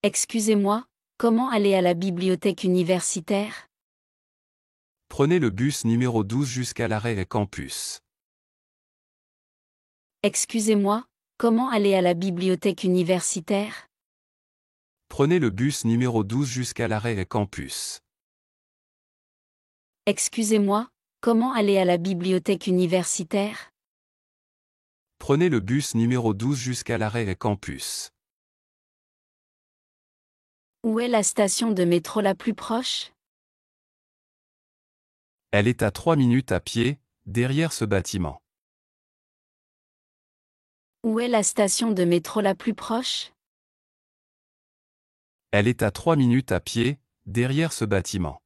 Excusez-moi, comment aller à la bibliothèque universitaire? Prenez le bus numéro 12 jusqu'à l'arrêt campus. Excusez-moi, comment aller à la bibliothèque universitaire? Prenez le bus numéro 12 jusqu'à l'arrêt campus. Excusez-moi, comment aller à la bibliothèque universitaire? Prenez le bus numéro 12 jusqu'à l'arrêt campus. Où est la station de métro la plus proche? Elle est à 3 minutes à pied, derrière ce bâtiment. Où est la station de métro la plus proche? Elle est à 3 minutes à pied, derrière ce bâtiment.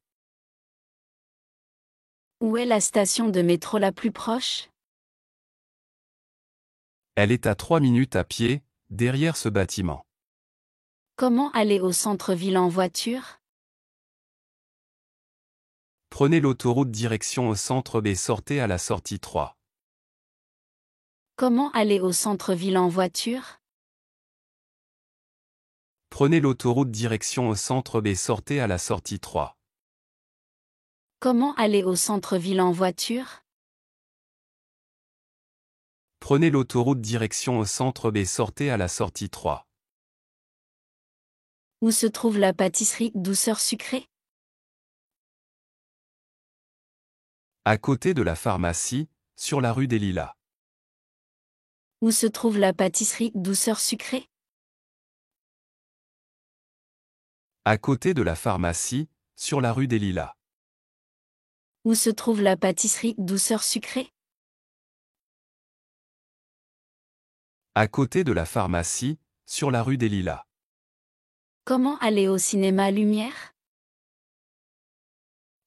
Où est la station de métro la plus proche? Elle est à 3 minutes à pied, derrière ce bâtiment. Comment aller au centre-ville en voiture? Prenez l'autoroute direction au centre et sortez à la sortie 3. Comment aller au centre-ville en voiture? Prenez l'autoroute direction au centre et sortez à la sortie 3. Comment aller au centre-ville en voiture? Prenez l'autoroute direction au centre et sortez à la sortie 3. Où se trouve la pâtisserie Douceur Sucrée? À côté de la pharmacie, sur la rue des Lilas. Où se trouve la pâtisserie Douceur Sucrée? À côté de la pharmacie, sur la rue des Lilas. Où se trouve la pâtisserie Douceur Sucrée? À côté de la pharmacie, sur la rue des Lilas. Comment aller au cinéma Lumière?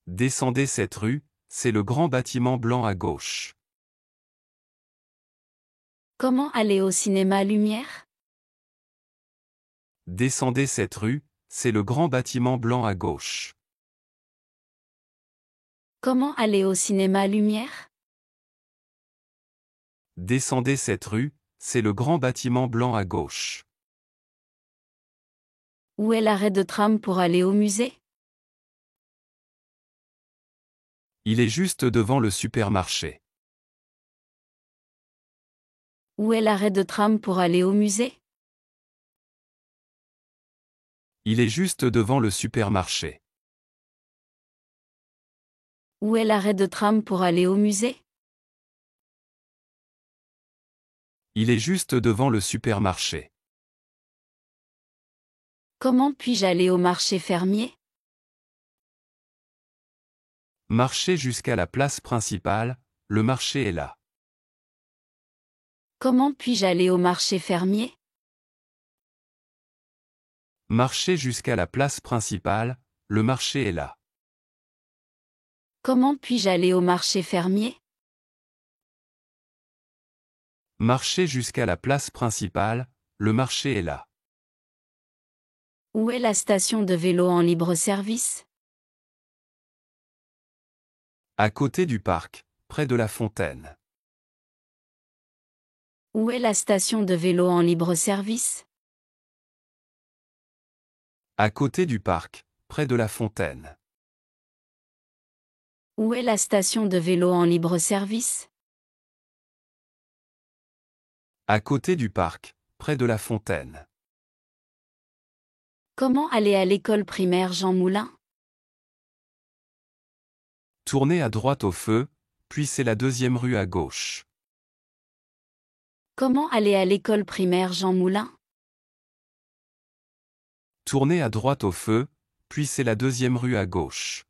Descendez cette rue, c'est le grand bâtiment blanc à gauche. Comment aller au cinéma Lumière? Descendez cette rue, c'est le grand bâtiment blanc à gauche. Comment aller au cinéma Lumière? Descendez cette rue, c'est le grand bâtiment blanc à gauche. Où est l'arrêt de tram pour aller au musée? Il est juste devant le supermarché. Où est l'arrêt de tram pour aller au musée? Il est juste devant le supermarché. Où est l'arrêt de tram pour aller au musée? Il est juste devant le supermarché. Comment puis-je aller au marché fermier? Marchez jusqu'à la place principale, le marché est là. Comment puis-je aller au marché fermier? Marchez jusqu'à la place principale, le marché est là. Comment puis-je aller au marché fermier? Marchez jusqu'à la place principale, le marché est là. Où est la station de vélo en libre-service? À côté du parc, près de la fontaine. Où est la station de vélo en libre-service? À côté du parc, près de la fontaine. Où est la station de vélo en libre-service? À côté du parc, près de la fontaine. Comment aller à l'école primaire Jean Moulin? Tournez à droite au feu, puis c'est la deuxième rue à gauche. Comment aller à l'école primaire Jean Moulin? Tournez à droite au feu, puis c'est la deuxième rue à gauche.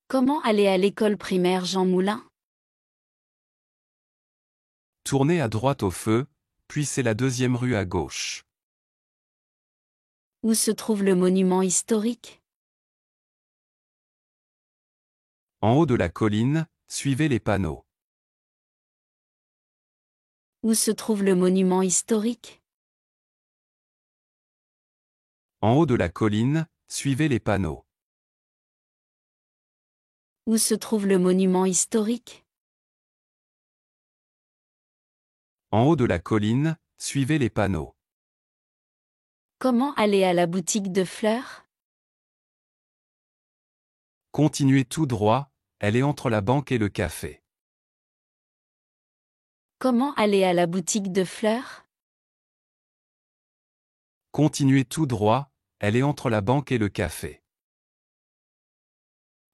Comment aller à l'école primaire Jean Moulin? Tournez à droite au feu, puis c'est la deuxième rue à gauche. Où se trouve le monument historique? En haut de la colline, suivez les panneaux. Où se trouve le monument historique? En haut de la colline, suivez les panneaux. Où se trouve le monument historique? En haut de la colline, suivez les panneaux. Comment aller à la boutique de fleurs? Continuez tout droit, elle est entre la banque et le café. Comment aller à la boutique de fleurs? Continuez tout droit, elle est entre la banque et le café.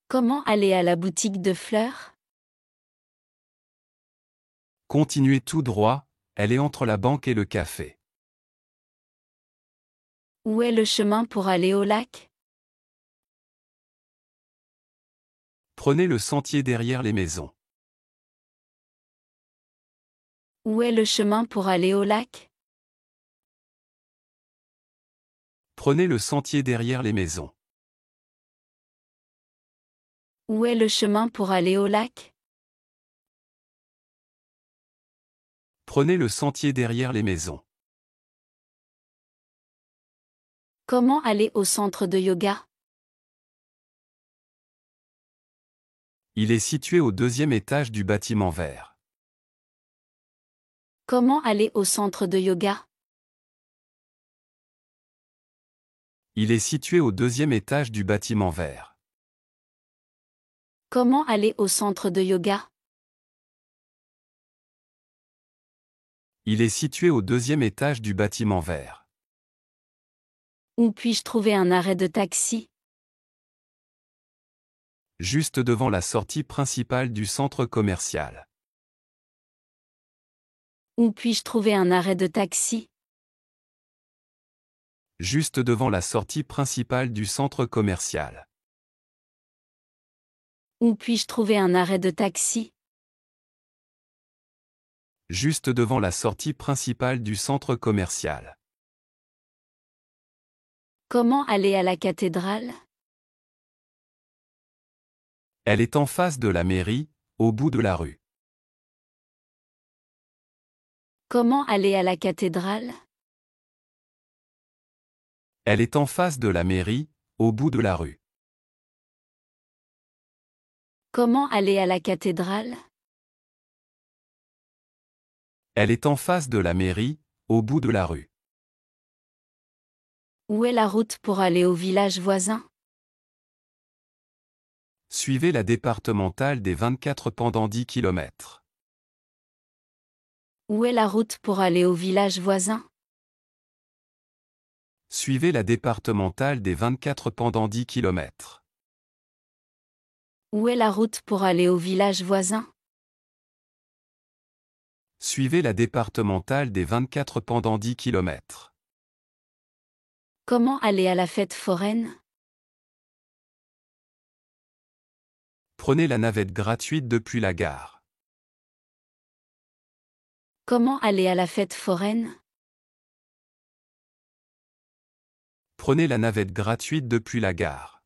Comment aller à la boutique de fleurs? Continuez tout droit, elle est entre la banque et le café. Où est le chemin pour aller au lac? Prenez le sentier derrière les maisons. Où est le chemin pour aller au lac? Prenez le sentier derrière les maisons. Où est le chemin pour aller au lac? Prenez le sentier derrière les maisons. Comment aller au centre de yoga? Il est situé au deuxième étage du bâtiment vert. Comment aller au centre de yoga? Il est situé au deuxième étage du bâtiment vert. Comment aller au centre de yoga? Il est situé au deuxième étage du bâtiment vert. Où puis-je trouver un arrêt de taxi? Juste devant la sortie principale du centre commercial. Où puis-je trouver un arrêt de taxi? Juste devant la sortie principale du centre commercial. Où puis-je trouver un arrêt de taxi? Juste devant la sortie principale du centre commercial. Comment aller à la cathédrale? Elle est en face de la mairie, au bout de la rue. Comment aller à la cathédrale? Elle est en face de la mairie, au bout de la rue. Comment aller à la cathédrale? Elle est en face de la mairie, au bout de la rue. Où est la route pour aller au village voisin? Suivez la départementale des 24 pendant 10 km. Où est la route pour aller au village voisin? Suivez la départementale des 24 pendant 10 km. Où est la route pour aller au village voisin? Suivez la départementale des 24 pendant 10 km. Comment aller à la fête foraine? Prenez la navette gratuite depuis la gare. Comment aller à la fête foraine? Prenez la navette gratuite depuis la gare.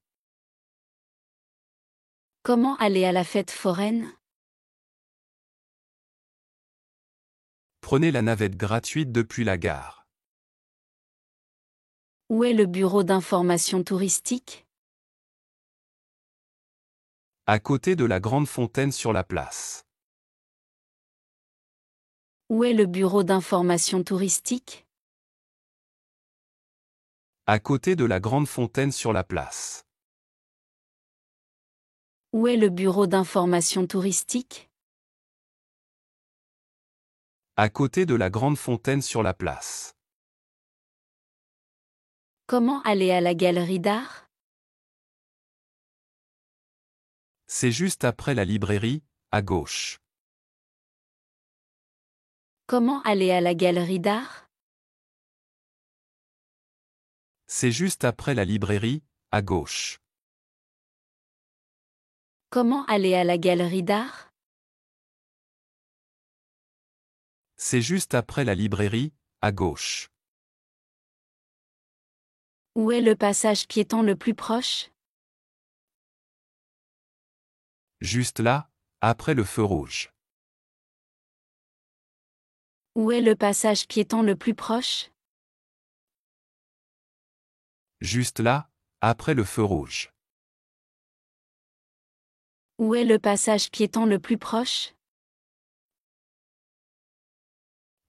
Comment aller à la fête foraine? Prenez la navette gratuite depuis la gare. Où est le bureau d'information touristique? À côté de la grande fontaine sur la place. Où est le bureau d'information touristique? À côté de la grande fontaine sur la place. Où est le bureau d'information touristique? À côté de la grande fontaine sur la place. Comment aller à la galerie d'art? C'est juste après la librairie, à gauche. Comment aller à la galerie d'art? C'est juste après la librairie, à gauche. Comment aller à la galerie d'art? C'est juste après la librairie, à gauche. Où est le passage piéton le plus proche? Juste là, après le feu rouge. Où est le passage piéton le plus proche? Juste là, après le feu rouge. Où est le passage piéton le plus proche?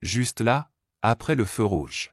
Juste là, après le feu rouge.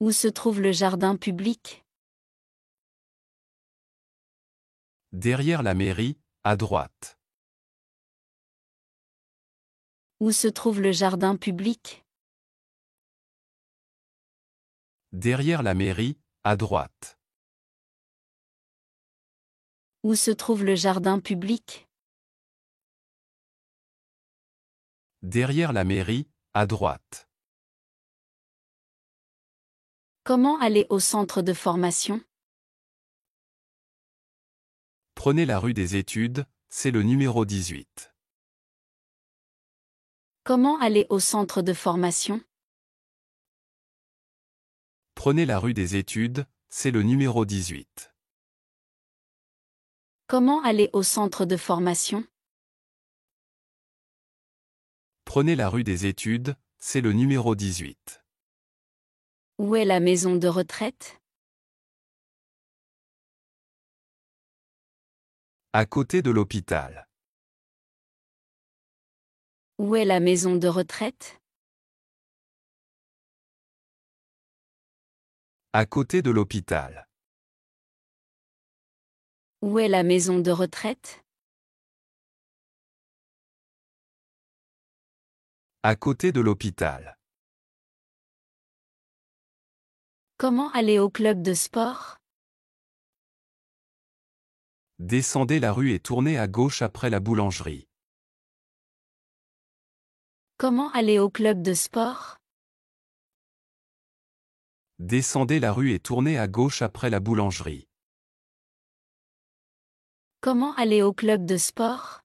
Où se trouve le jardin public? Derrière la mairie, à droite. Où se trouve le jardin public? Derrière la mairie, à droite. Où se trouve le jardin public? Derrière la mairie, à droite. Comment aller au centre de formation? Prenez la rue des Études, c'est le numéro 18. Comment aller au centre de formation? Prenez la rue des Études, c'est le numéro 18. Comment aller au centre de formation? Prenez la rue des Études, c'est le numéro 18. Où est la maison de retraite? À côté de l'hôpital. Où est la maison de retraite? À côté de l'hôpital. Où est la maison de retraite? À côté de l'hôpital. Comment aller au club de sport? Descendez la rue et tournez à gauche après la boulangerie. Comment aller au club de sport? Descendez la rue et tournez à gauche après la boulangerie. Comment aller au club de sport?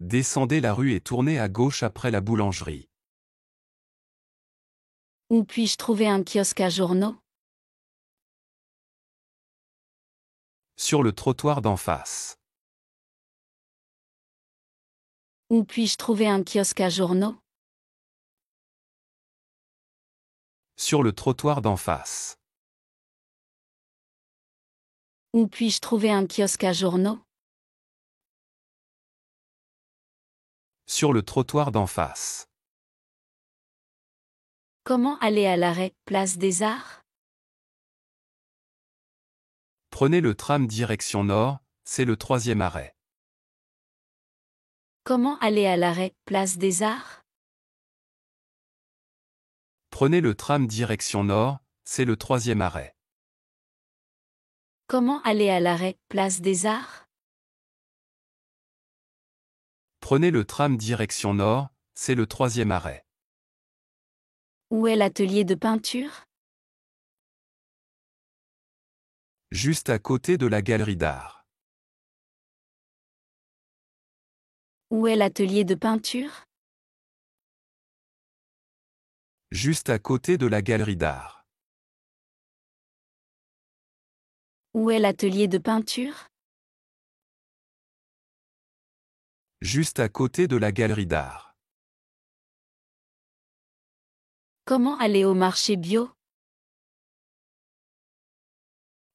Descendez la rue et tournez à gauche après la boulangerie. Où puis-je trouver un kiosque à journaux? Sur le trottoir d'en face. Où puis-je trouver un kiosque à journaux? Sur le trottoir d'en face. Où puis-je trouver un kiosque à journaux? Sur le trottoir d'en face. Comment aller à l'arrêt, place des Arts? Prenez le tram direction nord, c'est le 3e arrêt. Comment aller à l'arrêt, place des Arts? Prenez le tram direction nord, c'est le 3e arrêt. Comment aller à l'arrêt, place des Arts? Prenez le tram direction nord, c'est le 3e arrêt. Où est l'atelier de peinture? Juste à côté de la galerie d'art. Où est l'atelier de peinture? Juste à côté de la galerie d'art. Où est l'atelier de peinture? Juste à côté de la galerie d'art. Comment aller au marché bio?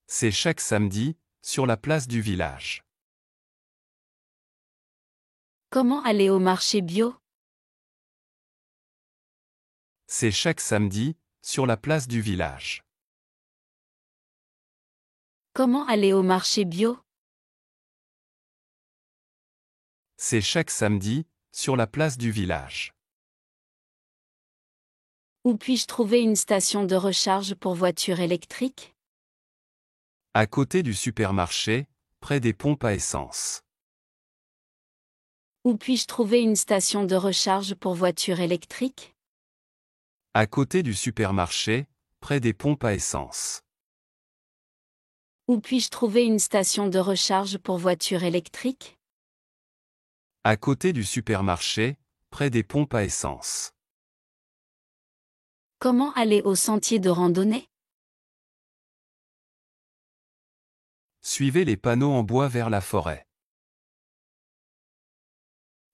C'est chaque samedi, sur la place du village. Comment aller au marché bio? C'est chaque samedi, sur la place du village. Comment aller au marché bio? C'est chaque samedi, sur la place du village. Où puis-je trouver une station de recharge pour voitures électriques? À côté du supermarché, près des pompes à essence. Où puis-je trouver une station de recharge pour voitures électriques? À côté du supermarché, près des pompes à essence. Où puis-je trouver une station de recharge pour voitures électriques? À côté du supermarché, près des pompes à essence. Comment aller au sentier de randonnée? Suivez les panneaux en bois vers la forêt.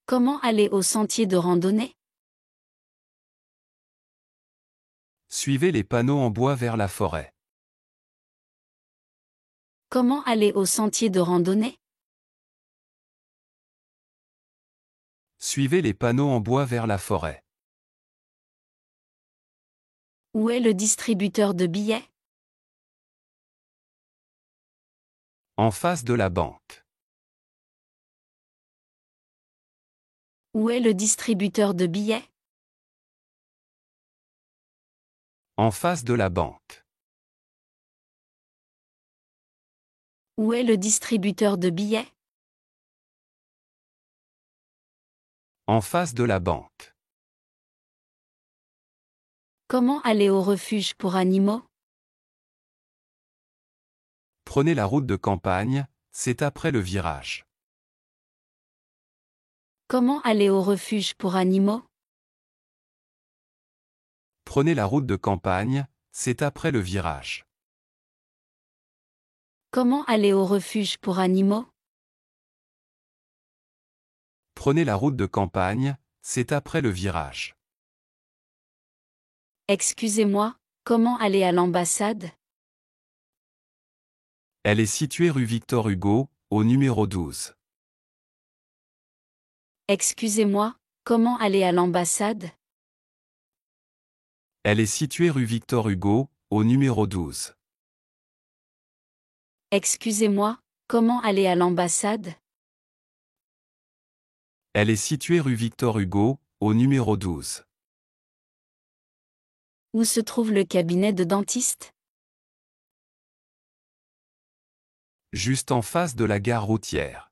Comment aller au sentier de randonnée? Suivez les panneaux en bois vers la forêt. Comment aller au sentier de randonnée? Suivez les panneaux en bois vers la forêt. Où est le distributeur de billets? En face de la banque. Où est le distributeur de billets? En face de la banque. Où est le distributeur de billets? En face de la banque. Comment aller au refuge pour animaux? Prenez la route de campagne, c'est après le virage. Comment aller au refuge pour animaux? Prenez la route de campagne, c'est après le virage. Comment aller au refuge pour animaux? Prenez la route de campagne, c'est après le virage. Excusez-moi, comment aller à l'ambassade? Elle est située rue Victor Hugo, au numéro 12. Excusez-moi, comment aller à l'ambassade? Elle est située rue Victor Hugo, au numéro 12. Excusez-moi, comment aller à l'ambassade? Elle est située rue Victor Hugo, au numéro 12. Où se trouve le cabinet de dentiste? Juste en face de la gare routière.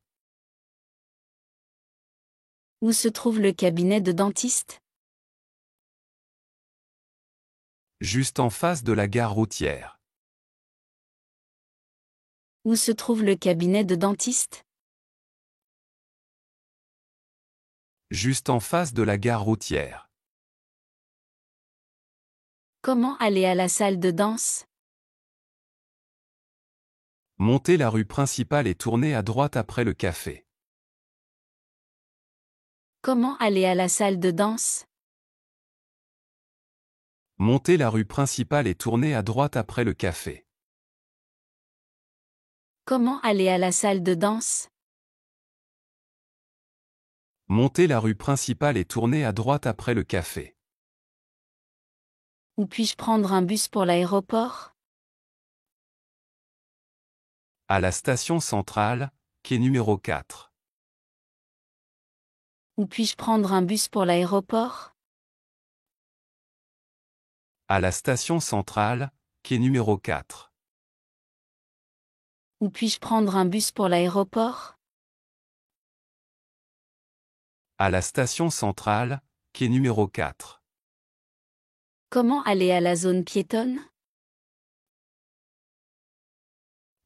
Où se trouve le cabinet de dentiste? Juste en face de la gare routière. Où se trouve le cabinet de dentiste? Juste en face de la gare routière. Comment aller à la salle de danse? Montez la rue principale et tournez à droite après le café. Comment aller à la salle de danse? Montez la rue principale et tournez à droite après le café. Comment aller à la salle de danse? Montez la rue principale et tournez à droite après le café. Où puis-je prendre un bus pour l'aéroport? À la station centrale, quai numéro 4. Où puis-je prendre un bus pour l'aéroport? À la station centrale, quai numéro 4. Où puis-je prendre un bus pour l'aéroport? À la station centrale, quai numéro 4. Comment aller à la zone piétonne?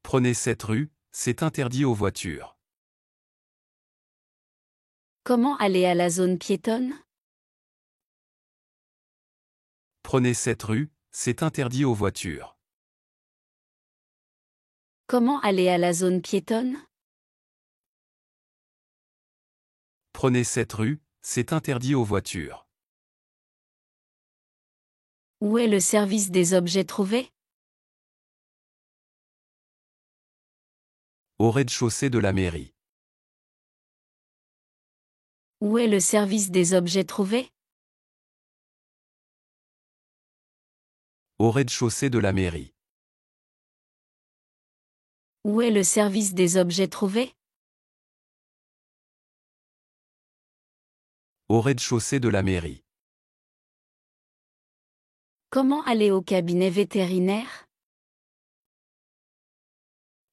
Prenez cette rue, c'est interdit aux voitures. Comment aller à la zone piétonne? Prenez cette rue, c'est interdit aux voitures. Comment aller à la zone piétonne? Prenez cette rue, c'est interdit aux voitures. Où est le service des objets trouvés? Au rez-de-chaussée de la mairie. Où est le service des objets trouvés? Au rez-de-chaussée de la mairie. Où est le service des objets trouvés? Au rez-de-chaussée de la mairie. Comment aller au cabinet vétérinaire?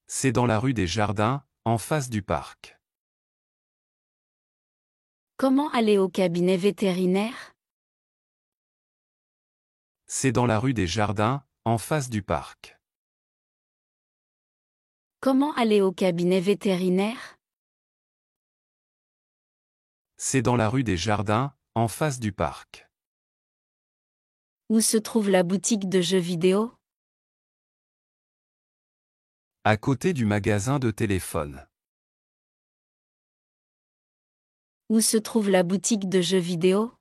C'est dans la rue des Jardins, en face du parc. Comment aller au cabinet vétérinaire? C'est dans la rue des Jardins, en face du parc. Comment aller au cabinet vétérinaire? C'est dans la rue des Jardins, en face du parc. Où se trouve la boutique de jeux vidéo? À côté du magasin de téléphone. Où se trouve la boutique de jeux vidéo?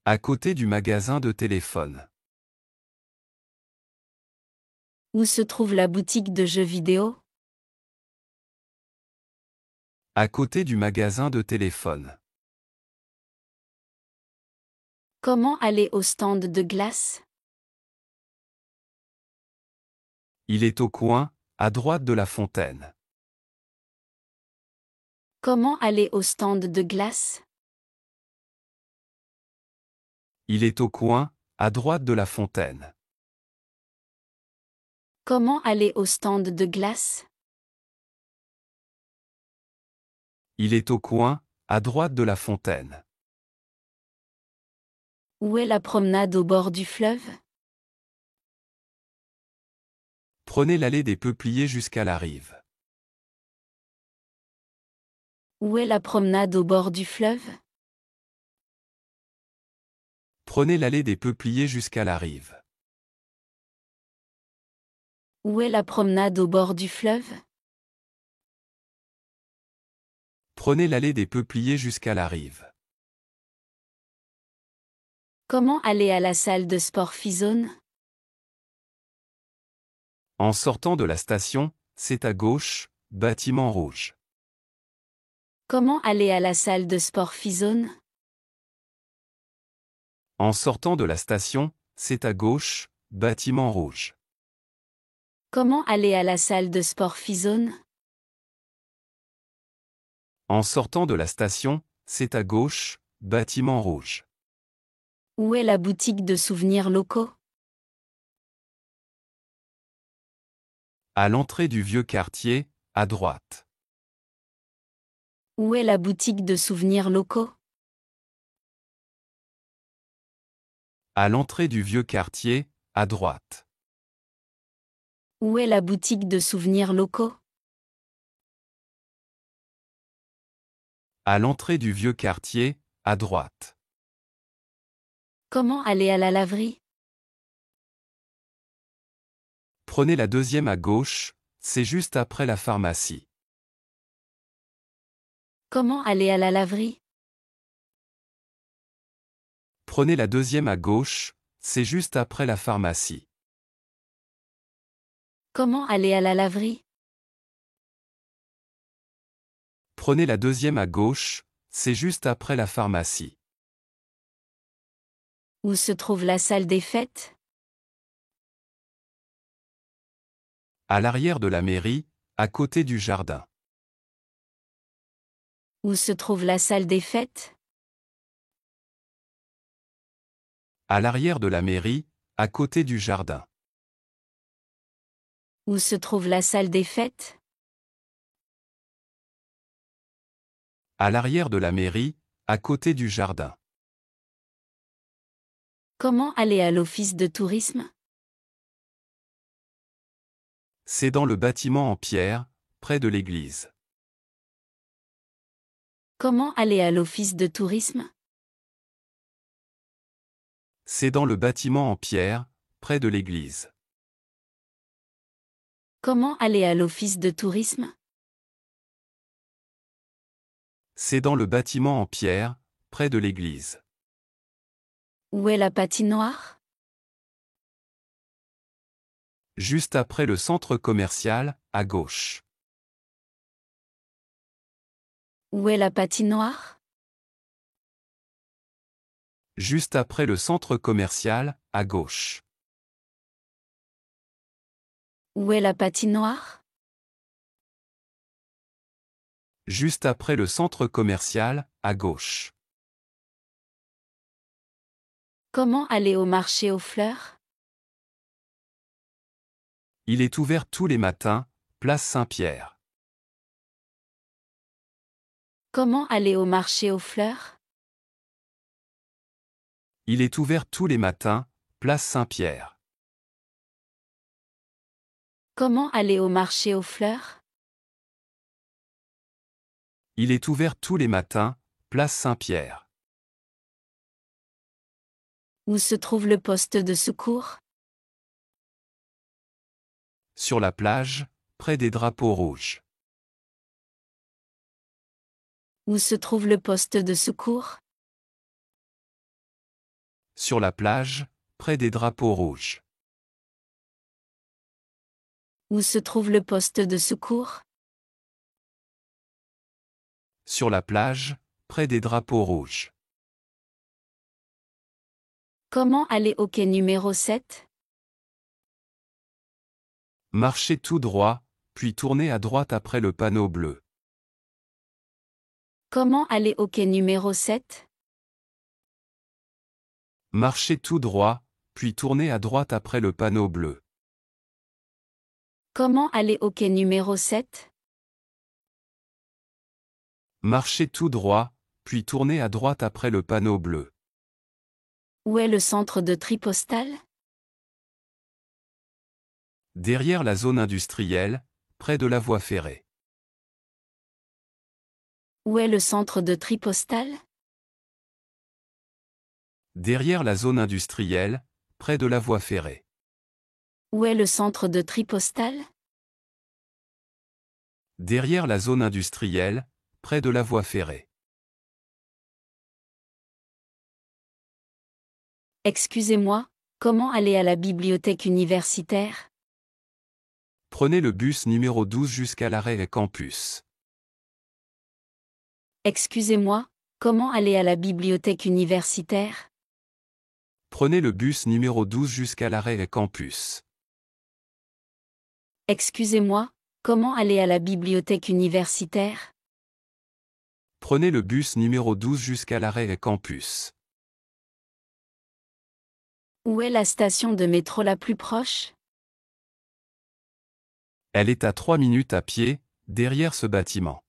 À côté du magasin de téléphone. Où se trouve la boutique de jeux vidéo? À côté du magasin de téléphone. Comment aller au stand de glace? Il est au coin, à droite de la fontaine. Comment aller au stand de glace? Il est au coin, à droite de la fontaine. Comment aller au stand de glace? Il est au coin, à droite de la fontaine. Où est la promenade au bord du fleuve? Prenez l'allée des Peupliers jusqu'à la rive. Où est la promenade au bord du fleuve? Prenez l'allée des Peupliers jusqu'à la rive. Où est la promenade au bord du fleuve? Prenez l'allée des Peupliers jusqu'à la rive. Comment aller à la salle de sport Fizone? En sortant de la station, c'est à gauche, bâtiment rouge. Comment aller à la salle de sport Fizone? En sortant de la station, c'est à gauche, bâtiment rouge. Comment aller à la salle de sport Fizone? En sortant de la station, c'est à gauche, bâtiment rouge. Où est la boutique de souvenirs locaux? À l'entrée du vieux quartier, à droite. Où est la boutique de souvenirs locaux? À l'entrée du vieux quartier, à droite. Où est la boutique de souvenirs locaux? À l'entrée du vieux quartier, à droite. Comment aller à la laverie? Prenez la deuxième à gauche, c'est juste après la pharmacie. Comment aller à la laverie? Prenez la deuxième à gauche, c'est juste après la pharmacie. Comment aller à la laverie? Prenez la deuxième à gauche, c'est juste après la pharmacie. Où se trouve la salle des fêtes? À l'arrière de la mairie, à côté du jardin. Où se trouve la salle des fêtes? À l'arrière de la mairie, à côté du jardin. Où se trouve la salle des fêtes? À l'arrière de la mairie, à côté du jardin. Comment aller à l'office de tourisme? C'est dans le bâtiment en pierre, près de l'église. Comment aller à l'office de tourisme? C'est dans le bâtiment en pierre, près de l'église. Comment aller à l'office de tourisme? C'est dans le bâtiment en pierre, près de l'église. Où est la patinoire? Juste après le centre commercial, à gauche. Où est la patinoire? Juste après le centre commercial, à gauche. Où est la patinoire? Juste après le centre commercial, à gauche. Comment aller au marché aux fleurs? Il est ouvert tous les matins, place Saint-Pierre. Comment aller au marché aux fleurs? Il est ouvert tous les matins, place Saint-Pierre. Comment aller au marché aux fleurs? Il est ouvert tous les matins, place Saint-Pierre. Où se trouve le poste de secours? Sur la plage, près des drapeaux rouges. Où se trouve le poste de secours? Sur la plage, près des drapeaux rouges. Où se trouve le poste de secours? Sur la plage, près des drapeaux rouges. Comment aller au quai numéro 7? Marchez tout droit, puis tournez à droite après le panneau bleu. Comment aller au quai numéro 7? Marchez tout droit, puis tournez à droite après le panneau bleu. Comment aller au quai numéro 7? Marchez tout droit, puis tournez à droite après le panneau bleu. Où est le centre de tri postal? Derrière la zone industrielle, près de la voie ferrée. Où est le centre de tri postal? Derrière la zone industrielle, près de la voie ferrée. Où est le centre de tri postal? Derrière la zone industrielle, près de la voie ferrée. Excusez-moi, comment aller à la bibliothèque universitaire? Prenez le bus numéro 12 jusqu'à l'arrêt campus. Excusez-moi, comment aller à la bibliothèque universitaire? Prenez le bus numéro 12 jusqu'à l'arrêt campus. Excusez-moi, comment aller à la bibliothèque universitaire? Prenez le bus numéro 12 jusqu'à l'arrêt campus. Où est la station de métro la plus proche? Elle est à 3 minutes à pied, derrière ce bâtiment.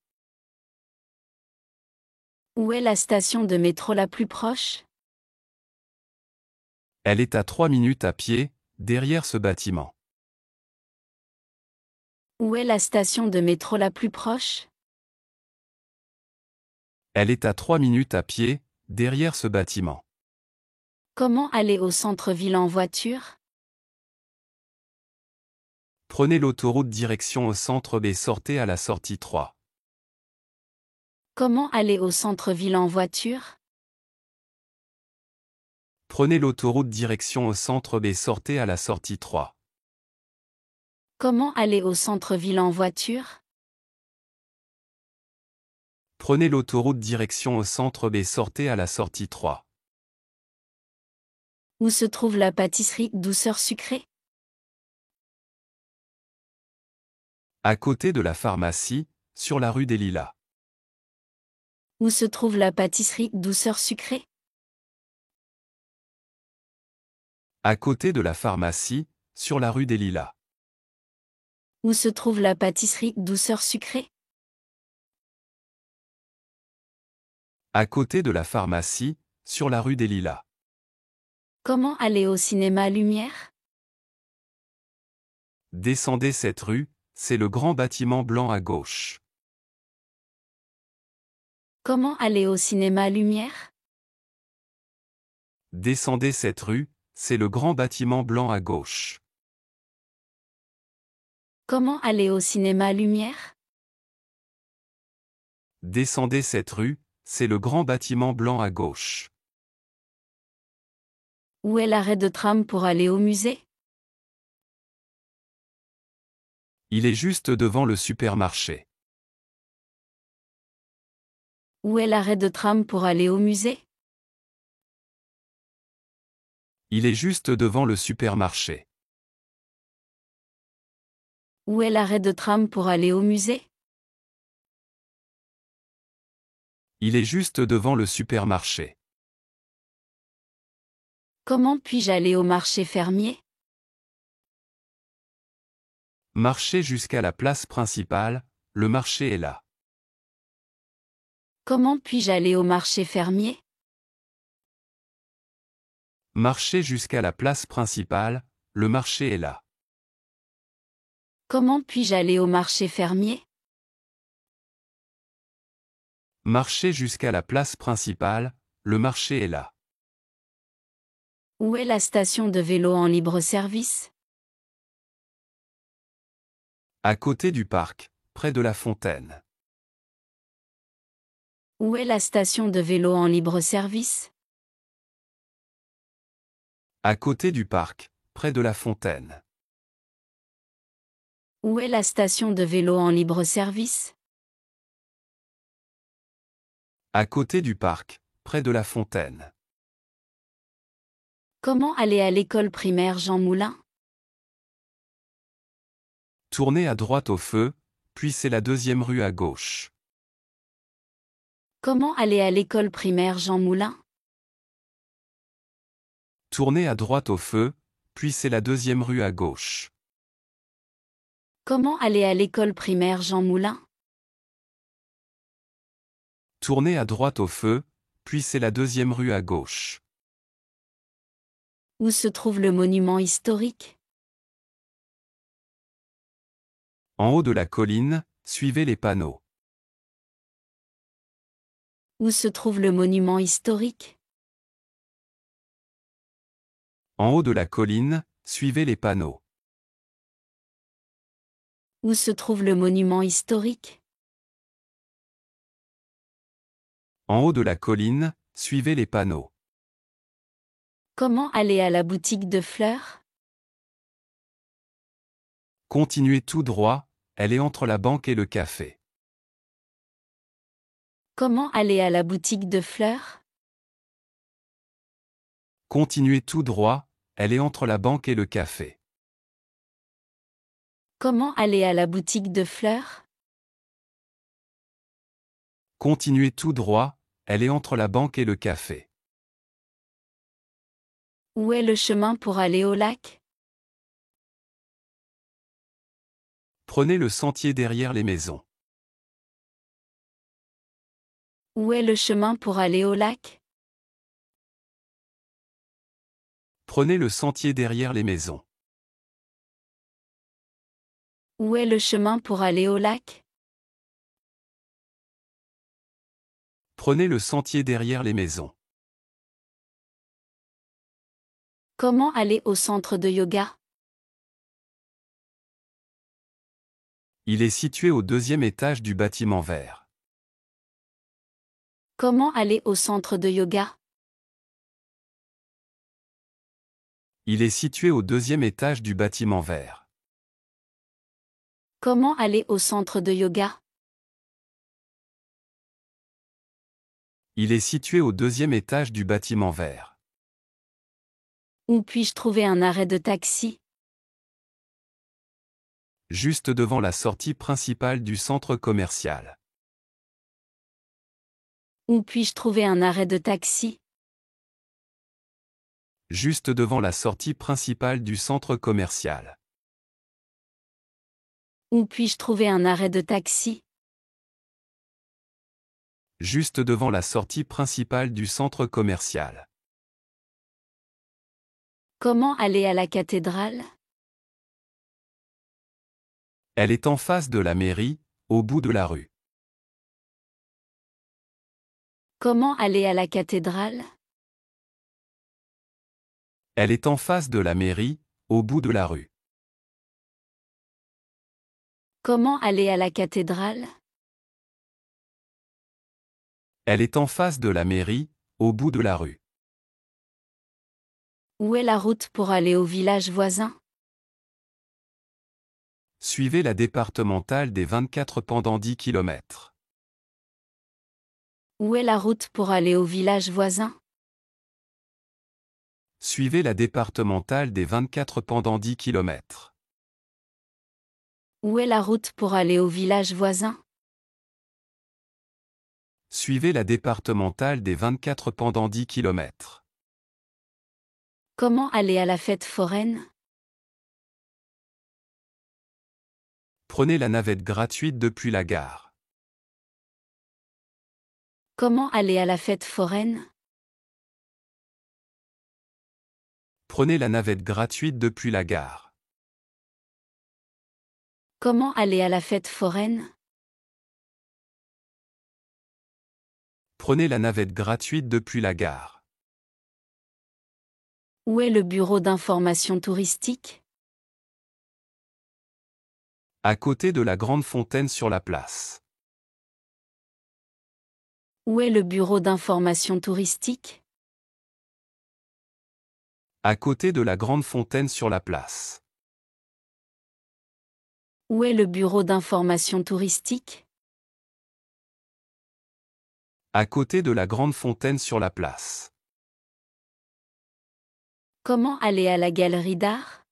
Où est la station de métro la plus proche? Elle est à 3 minutes à pied, derrière ce bâtiment. Où est la station de métro la plus proche? Elle est à 3 minutes à pied, derrière ce bâtiment. Comment aller au centre-ville en voiture? Prenez l'autoroute direction au centre B, sortez à la sortie 3. Comment aller au centre-ville en voiture? Prenez l'autoroute direction au centre B, sortez à la sortie 3. Comment aller au centre-ville en voiture? Prenez l'autoroute direction au centre B, sortez à la sortie 3. Où se trouve la pâtisserie Douceur Sucrée? À côté de la pharmacie, sur la rue des Lilas. Où se trouve la pâtisserie Douceur Sucrée? À côté de la pharmacie, sur la rue des Lilas. Où se trouve la pâtisserie Douceur Sucrée? À côté de la pharmacie, sur la rue des Lilas. Comment aller au cinéma Lumière? Descendez cette rue, c'est le grand bâtiment blanc à gauche. Comment aller au cinéma Lumière? Descendez cette rue, c'est le grand bâtiment blanc à gauche. Comment aller au cinéma Lumière? Descendez cette rue, c'est le grand bâtiment blanc à gauche. Où est l'arrêt de tram pour aller au musée? Il est juste devant le supermarché. Où est l'arrêt de tram pour aller au musée? Il est juste devant le supermarché. Où est l'arrêt de tram pour aller au musée? Il est juste devant le supermarché. Comment puis-je aller au marché fermier? Marchez jusqu'à la place principale, le marché est là. Comment puis-je aller au marché fermier? Marchez jusqu'à la place principale, le marché est là. Comment puis-je aller au marché fermier? Marchez jusqu'à la place principale, le marché est là. Où est la station de vélo en libre-service? À côté du parc, près de la fontaine. Où est la station de vélo en libre-service? À côté du parc, près de la fontaine. Où est la station de vélo en libre-service? À côté du parc, près de la fontaine. Comment aller à l'école primaire Jean Moulin? Tournez à droite au feu, puis c'est la deuxième rue à gauche. Comment aller à l'école primaire Jean Moulin? Tournez à droite au feu, puis c'est la deuxième rue à gauche. Comment aller à l'école primaire Jean Moulin? Tournez à droite au feu, puis c'est la deuxième rue à gauche. Où se trouve le monument historique? En haut de la colline, suivez les panneaux. Où se trouve le monument historique? En haut de la colline, suivez les panneaux. Où se trouve le monument historique? En haut de la colline, suivez les panneaux. Comment aller à la boutique de fleurs? Continuez tout droit, elle est entre la banque et le café. Comment aller à la boutique de fleurs? Continuez tout droit, elle est entre la banque et le café. Comment aller à la boutique de fleurs? Continuez tout droit, elle est entre la banque et le café. Où est le chemin pour aller au lac? Prenez le sentier derrière les maisons. Où est le chemin pour aller au lac? Prenez le sentier derrière les maisons. Où est le chemin pour aller au lac? Prenez le sentier derrière les maisons. Comment aller au centre de yoga? Il est situé au deuxième étage du bâtiment vert. Comment aller au centre de yoga? Il est situé au deuxième étage du bâtiment vert. Comment aller au centre de yoga? Il est situé au deuxième étage du bâtiment vert. Où puis-je trouver un arrêt de taxi? Juste devant la sortie principale du centre commercial. Où puis-je trouver un arrêt de taxi? Juste devant la sortie principale du centre commercial. Où puis-je trouver un arrêt de taxi? Juste devant la sortie principale du centre commercial. Comment aller à la cathédrale? Elle est en face de la mairie, au bout de la rue. Comment aller à la cathédrale? Elle est en face de la mairie, au bout de la rue. Comment aller à la cathédrale? Elle est en face de la mairie, au bout de la rue. Où est la route pour aller au village voisin? Suivez la départementale des 24 pendant 10 km. Où est la route pour aller au village voisin? Suivez la départementale des 24 pendant 10 km. Où est la route pour aller au village voisin? Suivez la départementale des 24 pendant 10 km. Comment aller à la fête foraine? Prenez la navette gratuite depuis la gare. Comment aller à la fête foraine? Prenez la navette gratuite depuis la gare. Comment aller à la fête foraine? Prenez la navette gratuite depuis la gare. Où est le bureau d'information touristique? À côté de la grande fontaine sur la place. Où est le bureau d'information touristique? À côté de la grande fontaine sur la place. Où est le bureau d'information touristique? À côté de la grande fontaine sur la place. Comment aller à la galerie d'art?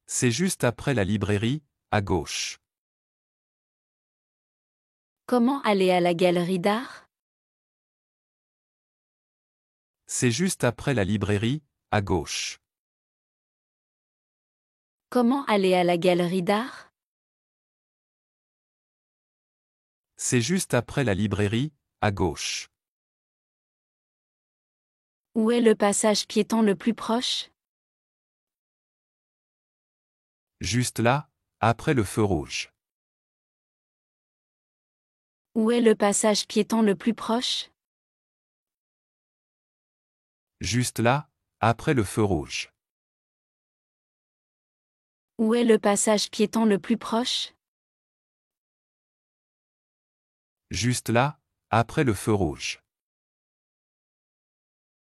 C'est juste après la librairie, à gauche. Comment aller à la galerie d'art? C'est juste après la librairie, à gauche. Comment aller à la galerie d'art? C'est juste après la librairie, à gauche. Où est le passage piéton le plus proche? Juste là, après le feu rouge. Où est le passage piéton le plus proche? Juste là, après le feu rouge. Où est le passage piéton le plus proche? Juste là, après le feu rouge.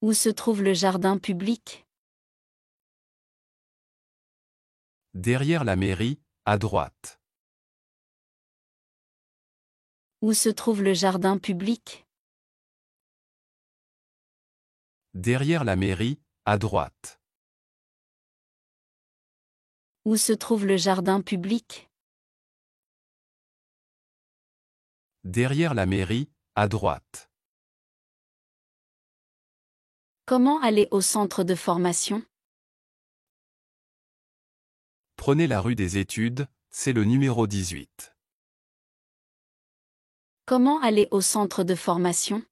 Où se trouve le jardin public? Derrière la mairie, à droite. Où se trouve le jardin public? Derrière la mairie, à droite. Où se trouve le jardin public? Derrière la mairie, à droite. Comment aller au centre de formation? Prenez la rue des Études, c'est le numéro 18. Comment aller au centre de formation?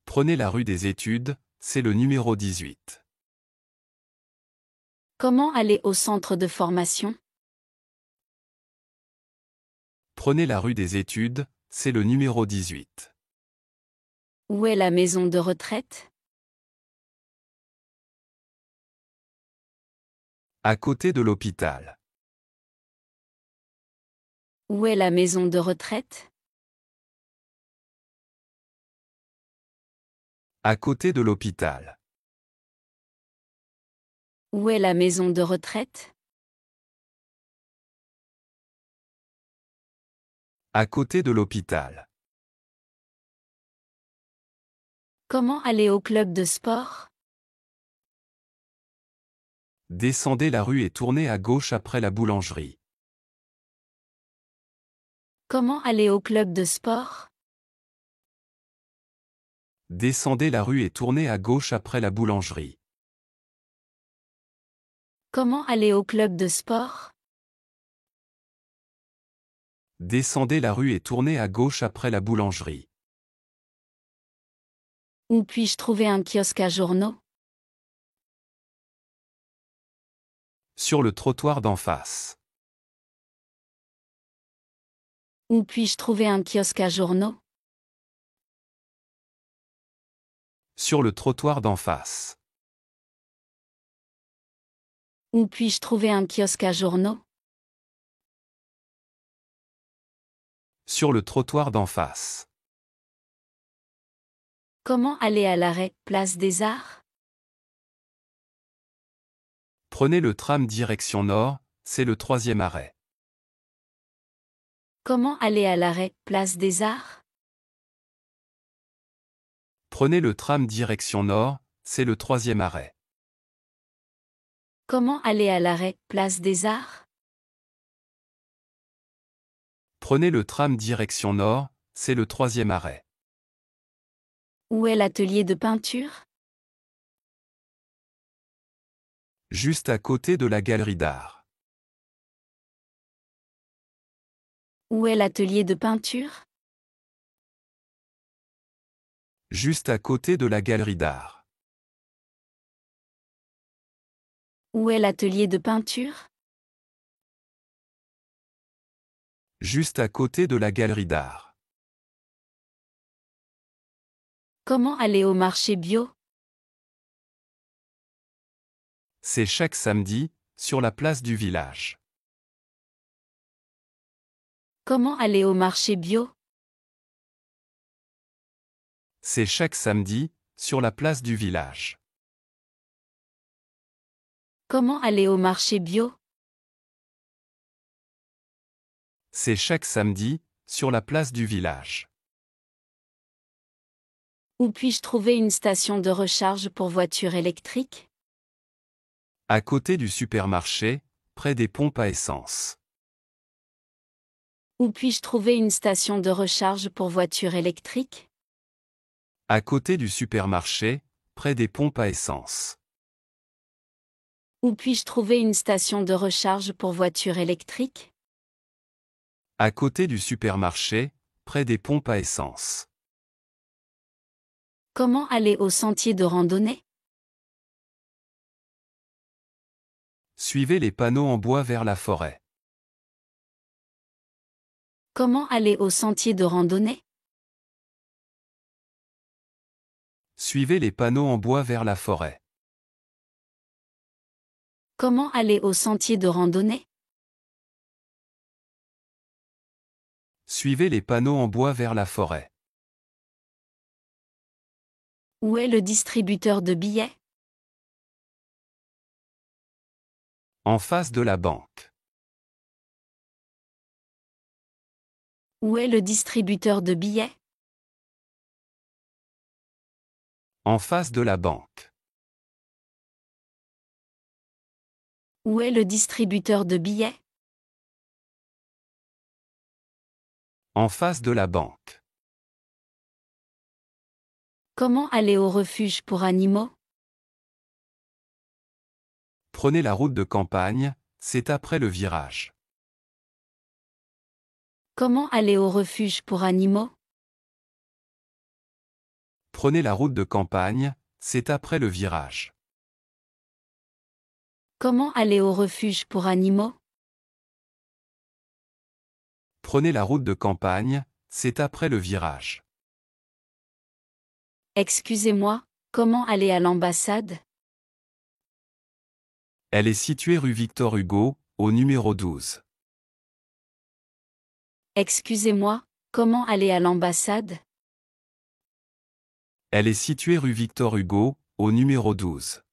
Prenez la rue des Études, c'est le numéro 18. Comment aller au centre de formation? Prenez la rue des Études, c'est le numéro 18. Où est la maison de retraite? À côté de l'hôpital. Où est la maison de retraite? À côté de l'hôpital. Où est la maison de retraite? À côté de l'hôpital. Comment aller au club de sport? Descendez la rue et tournez à gauche après la boulangerie. Comment aller au club de sport? Descendez la rue et tournez à gauche après la boulangerie. Comment aller au club de sport? Descendez la rue et tournez à gauche après la boulangerie. Où puis-je trouver un kiosque à journaux? Sur le trottoir d'en face. Où puis-je trouver un kiosque à journaux? Sur le trottoir d'en face. Où puis-je trouver un kiosque à journaux? Sur le trottoir d'en face. Comment aller à l'arrêt, place des Arts? Prenez le tram direction nord, c'est le 3e arrêt. Comment aller à l'arrêt, place des Arts? Prenez le tram direction nord, c'est le 3e arrêt. Comment aller à l'arrêt, place des Arts? Prenez le tram direction nord, c'est le 3e arrêt. Où est l'atelier de peinture? Juste à côté de la galerie d'art. Où est l'atelier de peinture? Juste à côté de la galerie d'art. Où est l'atelier de peinture? Juste à côté de la galerie d'art. Comment aller au marché bio? C'est chaque samedi, sur la place du village. Comment aller au marché bio? C'est chaque samedi, sur la place du village. Comment aller au marché bio? C'est chaque samedi, sur la place du village. Où puis-je trouver une station de recharge pour voitures électriques? À côté du supermarché, près des pompes à essence. Où puis-je trouver une station de recharge pour voitures électriques? À côté du supermarché, près des pompes à essence. Où puis-je trouver une station de recharge pour voitures électriques? À côté du supermarché, près des pompes à essence. Comment aller au sentier de randonnée? Suivez les panneaux en bois vers la forêt. Comment aller au sentier de randonnée? Suivez les panneaux en bois vers la forêt. Comment aller au sentier de randonnée? Suivez les panneaux en bois vers la forêt. Où est le distributeur de billets? En face de la banque. Où est le distributeur de billets? En face de la banque. Où est le distributeur de billets? En face de la banque. Comment aller au refuge pour animaux? Prenez la route de campagne, c'est après le virage. Comment aller au refuge pour animaux? Prenez la route de campagne, c'est après le virage. Comment aller au refuge pour animaux? Prenez la route de campagne, c'est après le virage. Excusez-moi, comment aller à l'ambassade? Elle est située rue Victor Hugo, au numéro 12. Excusez-moi, comment aller à l'ambassade? Elle est située rue Victor Hugo, au numéro 12.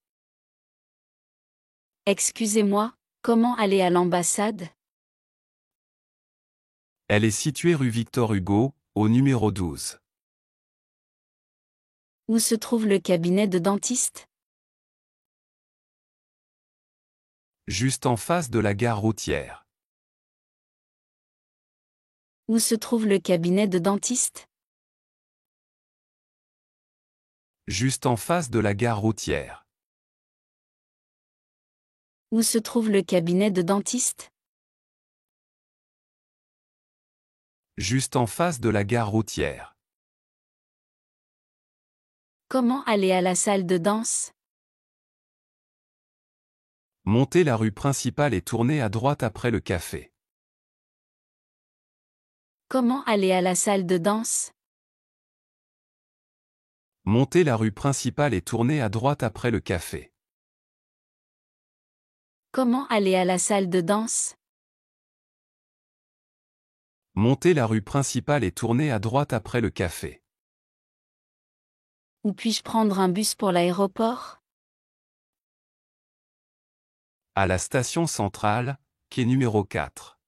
Excusez-moi, comment aller à l'ambassade? Elle est située rue Victor Hugo, au numéro 12. Où se trouve le cabinet de dentiste? Juste en face de la gare routière. Où se trouve le cabinet de dentiste? Juste en face de la gare routière. Où se trouve le cabinet de dentiste? Juste en face de la gare routière. Comment aller à la salle de danse? Montez la rue principale et tournez à droite après le café. Comment aller à la salle de danse? Montez la rue principale et tournez à droite après le café. Comment aller à la salle de danse? Montez la rue principale et tournez à droite après le café. Où puis-je prendre un bus pour l'aéroport? À la station centrale, quai numéro 4.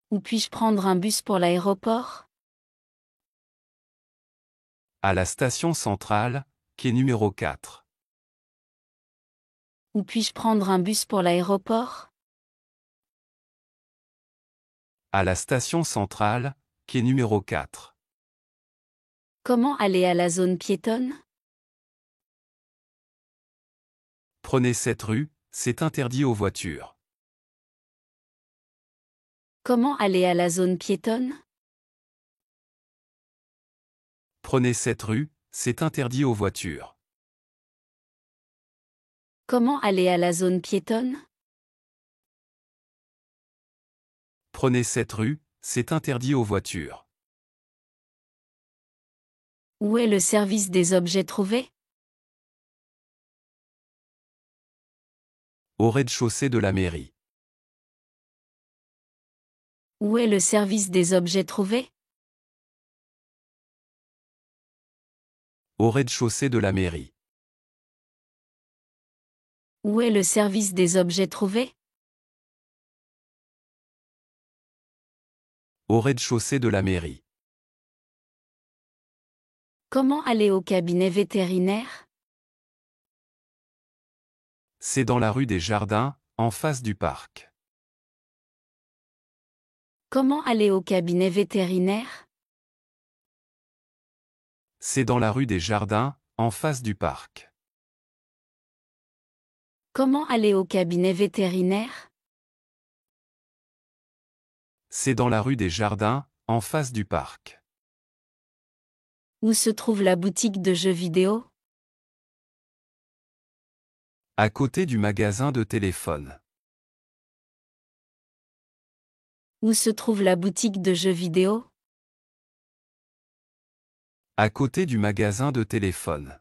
Où puis-je prendre un bus pour l'aéroport? À la station centrale, quai numéro 4. Où puis-je prendre un bus pour l'aéroport? À la station centrale, quai numéro 4. Comment aller à la zone piétonne? Prenez cette rue, c'est interdit aux voitures. Comment aller à la zone piétonne? Prenez cette rue, c'est interdit aux voitures. Comment aller à la zone piétonne? Prenez cette rue, c'est interdit aux voitures. Où est le service des objets trouvés? Au rez-de-chaussée de la mairie. Où est le service des objets trouvés? Au rez-de-chaussée de la mairie. Où est le service des objets trouvés? Au rez-de-chaussée de la mairie. Comment aller au cabinet vétérinaire? C'est dans la rue des Jardins, en face du parc. Comment aller au cabinet vétérinaire? C'est dans la rue des Jardins, en face du parc. Comment aller au cabinet vétérinaire? C'est dans la rue des Jardins, en face du parc. Où se trouve la boutique de jeux vidéo? À côté du magasin de téléphone. Où se trouve la boutique de jeux vidéo? À côté du magasin de téléphone.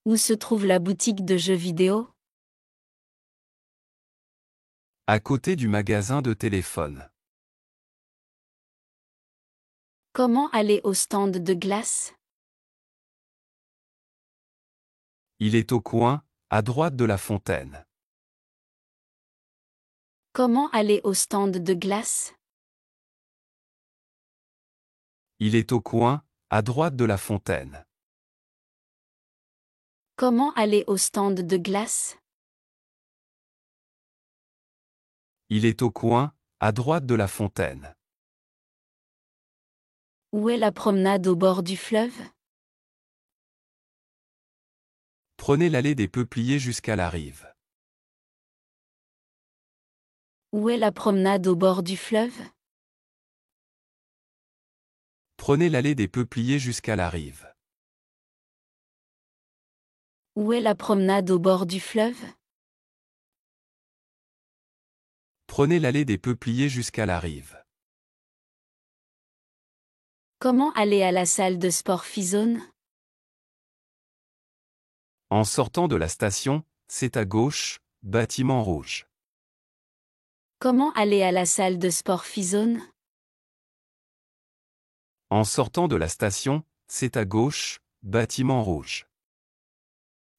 Où se trouve la boutique de jeux vidéo? À côté du magasin de téléphone. Comment aller au stand de glace? Il est au coin, à droite de la fontaine. Comment aller au stand de glace? Il est au coin, à droite de la fontaine. Comment aller au stand de glace? Il est au coin, à droite de la fontaine. Où est la promenade au bord du fleuve? Prenez l'allée des Peupliers jusqu'à la rive. Où est la promenade au bord du fleuve? Prenez l'allée des Peupliers jusqu'à la rive. Où est la promenade au bord du fleuve? Prenez l'allée des Peupliers jusqu'à la rive. Comment aller à la salle de sport Fizone? En sortant de la station, c'est à gauche, bâtiment rouge. Comment aller à la salle de sport Fizone? En sortant de la station, c'est à gauche, bâtiment rouge.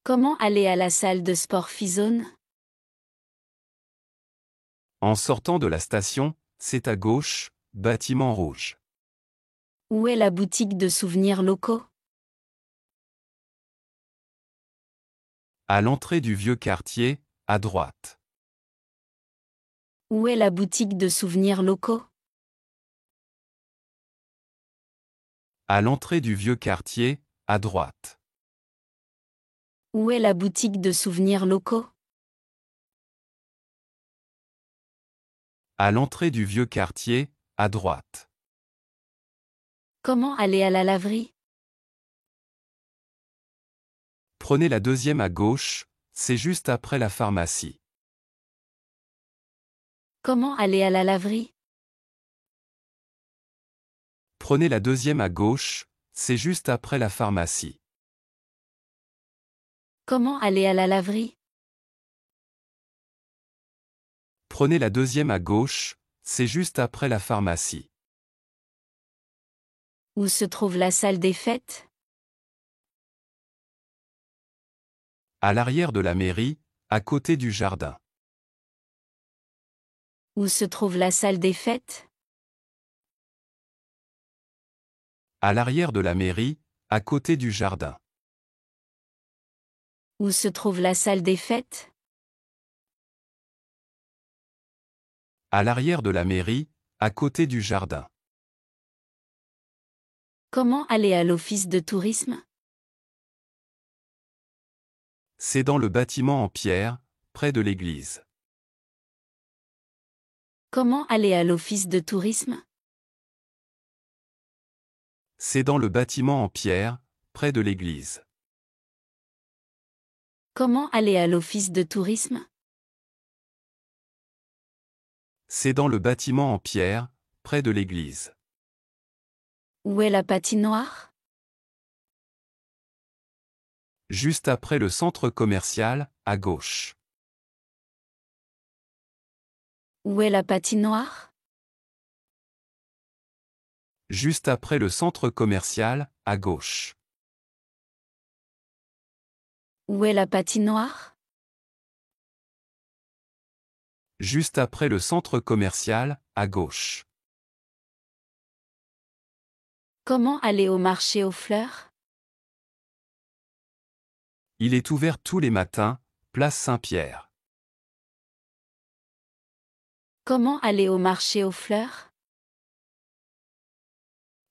Comment aller à la salle de sport Fizone? En sortant de la station, c'est à gauche, bâtiment rouge. Où est la boutique de souvenirs locaux? À l'entrée du vieux quartier, à droite. Où est la boutique de souvenirs locaux? À l'entrée du vieux quartier, à droite. Où est la boutique de souvenirs locaux? À l'entrée du vieux quartier, à droite. Comment aller à la laverie? Prenez la deuxième à gauche, c'est juste après la pharmacie. Comment aller à la laverie? Prenez la deuxième à gauche, c'est juste après la pharmacie. Comment aller à la laverie? Prenez la deuxième à gauche, c'est juste après la pharmacie. Où se trouve la salle des fêtes? À l'arrière de la mairie, à côté du jardin. Où se trouve la salle des fêtes? À l'arrière de la mairie, à côté du jardin. Où se trouve la salle des fêtes? À l'arrière de la mairie, à côté du jardin. Comment aller à l'office de tourisme? C'est dans le bâtiment en pierre, près de l'église. Comment aller à l'office de tourisme? C'est dans le bâtiment en pierre, près de l'église. Comment aller à l'office de tourisme? C'est dans le bâtiment en pierre, près de l'église. Où est la patinoire? Juste après le centre commercial, à gauche. Où est la patinoire? Juste après le centre commercial, à gauche. Où est la patinoire? Juste après le centre commercial, à gauche. Comment aller au marché aux fleurs? Il est ouvert tous les matins, place Saint-Pierre. Comment aller au marché aux fleurs?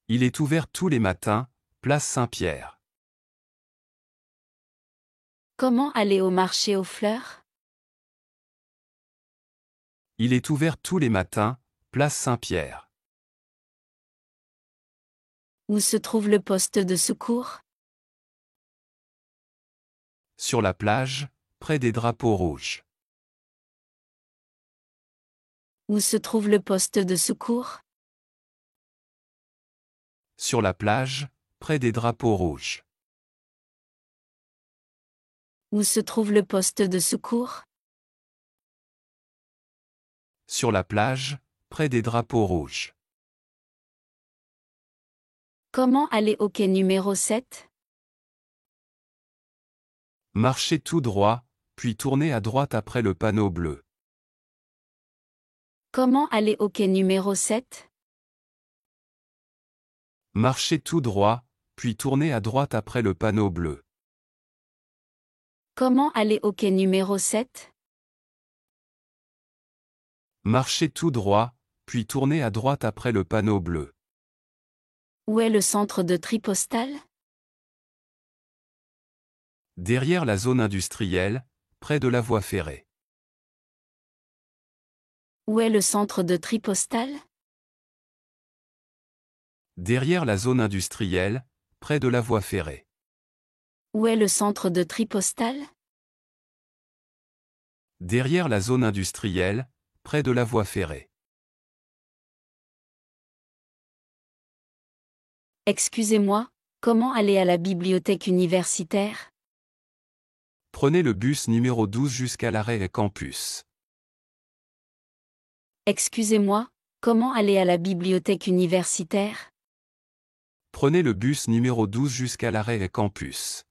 Il est ouvert tous les matins, place Saint-Pierre. Comment aller au marché aux fleurs? Il est ouvert tous les matins, place Saint-Pierre. Où se trouve le poste de secours? Sur la plage, près des drapeaux rouges. Où se trouve le poste de secours? Sur la plage, près des drapeaux rouges. Où se trouve le poste de secours? Sur la plage, près des drapeaux rouges. Comment aller au quai numéro 7? Marchez tout droit, puis tournez à droite après le panneau bleu. Comment aller au quai numéro 7? Marchez tout droit, puis tournez à droite après le panneau bleu. Comment aller au quai numéro 7? Marchez tout droit, puis tournez à droite après le panneau bleu. Où est le centre de tri postal? Derrière la zone industrielle, près de la voie ferrée. Où est le centre de tri postal? Derrière la zone industrielle, près de la voie ferrée. Où est le centre de tri postal? Derrière la zone industrielle, près de la voie ferrée. Excusez-moi, comment aller à la bibliothèque universitaire? Prenez le bus numéro 12 jusqu'à l'arrêt campus. Excusez-moi, comment aller à la bibliothèque universitaire? Prenez le bus numéro 12 jusqu'à l'arrêt campus.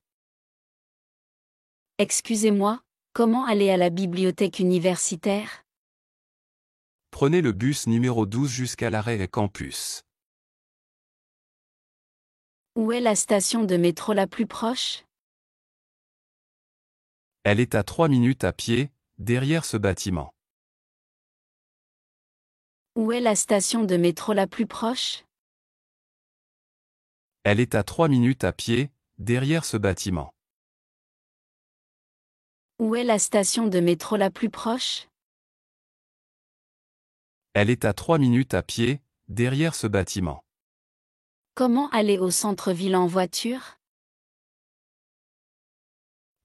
Excusez-moi, comment aller à la bibliothèque universitaire? Prenez le bus numéro 12 jusqu'à l'arrêt campus. Où est la station de métro la plus proche? Elle est à 3 minutes à pied, derrière ce bâtiment. Où est la station de métro la plus proche? Elle est à 3 minutes à pied, derrière ce bâtiment. Où est la station de métro la plus proche? Elle est à 3 minutes à pied, derrière ce bâtiment. Comment aller au centre-ville en voiture?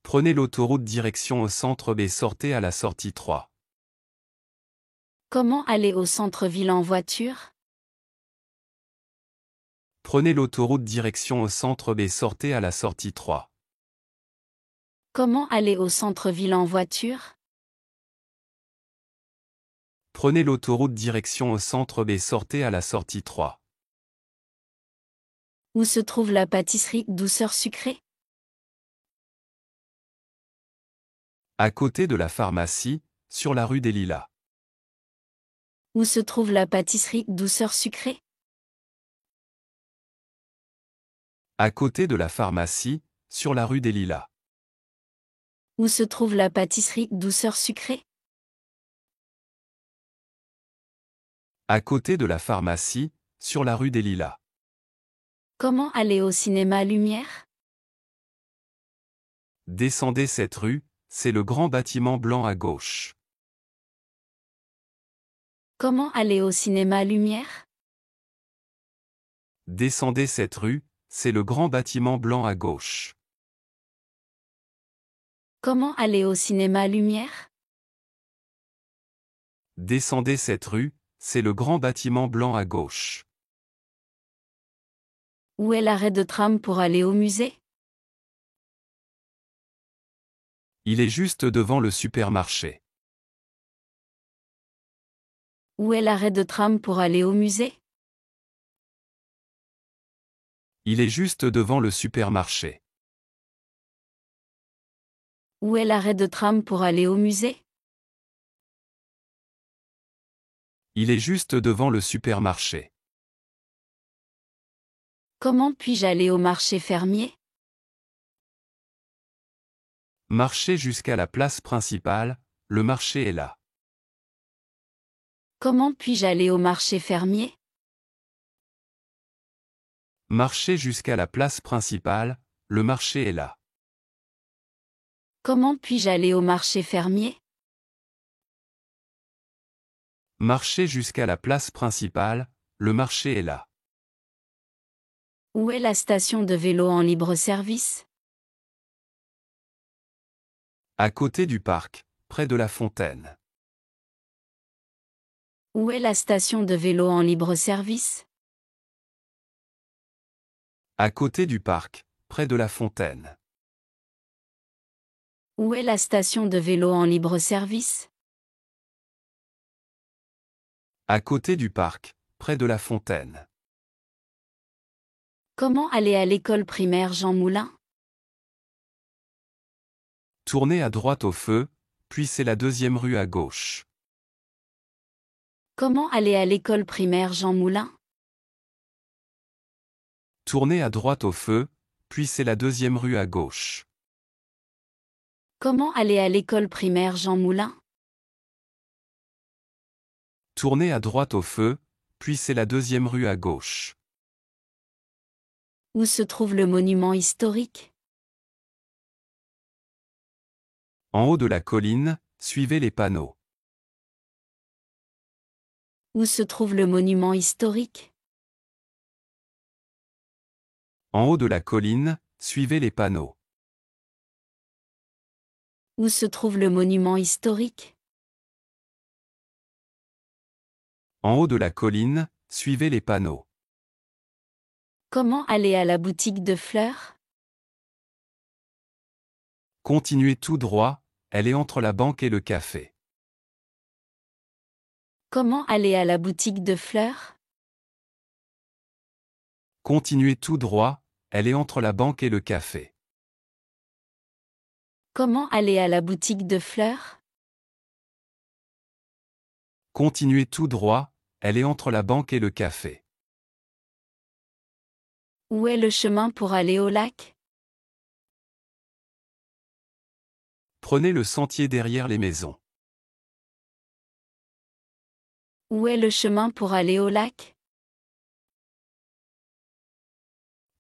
Prenez l'autoroute direction au centre et sortez à la sortie 3. Comment aller au centre-ville en voiture? Prenez l'autoroute direction au centre et sortez à la sortie 3. Comment aller au centre-ville en voiture? Prenez l'autoroute direction au centre et sortez à la sortie 3. Où se trouve la pâtisserie Douceur Sucrée? À côté de la pharmacie, sur la rue des Lilas. Où se trouve la pâtisserie Douceur Sucrée? À côté de la pharmacie, sur la rue des Lilas. Où se trouve la pâtisserie Douceur Sucrée? À côté de la pharmacie, sur la rue des Lilas. Comment aller au cinéma Lumière? Descendez cette rue, c'est le grand bâtiment blanc à gauche. Comment aller au cinéma Lumière? Descendez cette rue, c'est le grand bâtiment blanc à gauche. Comment aller au cinéma Lumière? Descendez cette rue, c'est le grand bâtiment blanc à gauche. Où est l'arrêt de tram pour aller au musée? Il est juste devant le supermarché. Où est l'arrêt de tram pour aller au musée? Il est juste devant le supermarché. Où est l'arrêt de tram pour aller au musée? Il est juste devant le supermarché. Comment puis-je aller au marché fermier? Marchez jusqu'à la place principale, le marché est là. Comment puis-je aller au marché fermier? Marchez jusqu'à la place principale, le marché est là. Comment puis-je aller au marché fermier? Marchez jusqu'à la place principale, le marché est là. Où est la station de vélo en libre-service? À côté du parc, près de la fontaine. Où est la station de vélo en libre-service? À côté du parc, près de la fontaine. Où est la station de vélo en libre-service? À côté du parc, près de la fontaine. Comment aller à l'école primaire Jean Moulin? Tournez à droite au feu, puis c'est la deuxième rue à gauche. Comment aller à l'école primaire Jean Moulin? Tournez à droite au feu, puis c'est la deuxième rue à gauche. Comment aller à l'école primaire Jean Moulin? Tournez à droite au feu, puis c'est la deuxième rue à gauche. Où se trouve le monument historique? En haut de la colline, suivez les panneaux. Où se trouve le monument historique? En haut de la colline, suivez les panneaux. Où se trouve le monument historique? En haut de la colline, suivez les panneaux. Comment aller à la boutique de fleurs? Continuez tout droit, elle est entre la banque et le café. Comment aller à la boutique de fleurs? Continuez tout droit, elle est entre la banque et le café. Comment aller à la boutique de fleurs? Continuez tout droit, elle est entre la banque et le café. Où est le chemin pour aller au lac? Prenez le sentier derrière les maisons. Où est le chemin pour aller au lac?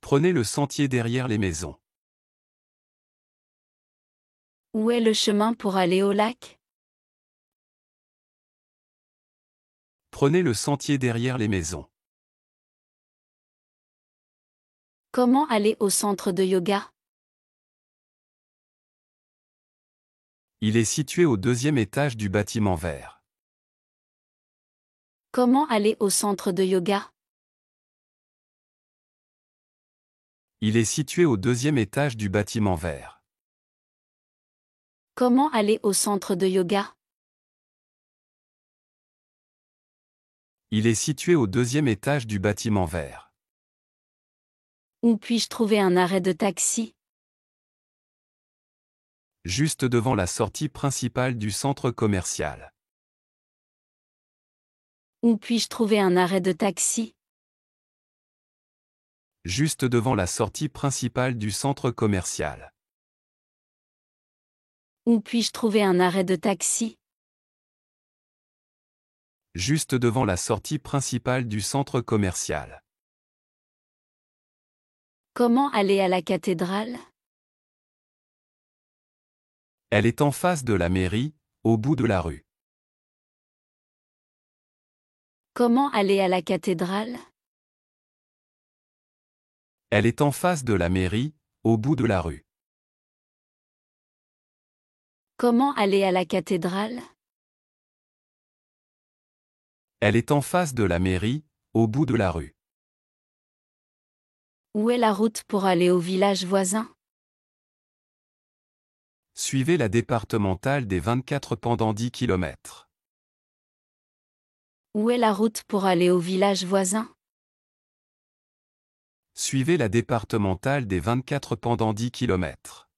Prenez le sentier derrière les maisons. Où est le chemin pour aller au lac? Prenez le sentier derrière les maisons. Comment aller au centre de yoga? Il est situé au deuxième étage du bâtiment vert. Comment aller au centre de yoga? Il est situé au deuxième étage du bâtiment vert. Comment aller au centre de yoga? Il est situé au deuxième étage du bâtiment vert. Où puis-je trouver un arrêt de taxi? Juste devant la sortie principale du centre commercial. Où puis-je trouver un arrêt de taxi? Juste devant la sortie principale du centre commercial. Où puis-je trouver un arrêt de taxi? Juste devant la sortie principale du centre commercial. Comment aller à la cathédrale? Elle est en face de la mairie, au bout de la rue. Comment aller à la cathédrale? Elle est en face de la mairie, au bout de la rue. Comment aller à la cathédrale? Elle est en face de la mairie, au bout de la rue. Où est la route pour aller au village voisin? Suivez la départementale des 24 pendant 10 km. Où est la route pour aller au village voisin? Suivez la départementale des 24 pendant 10 km.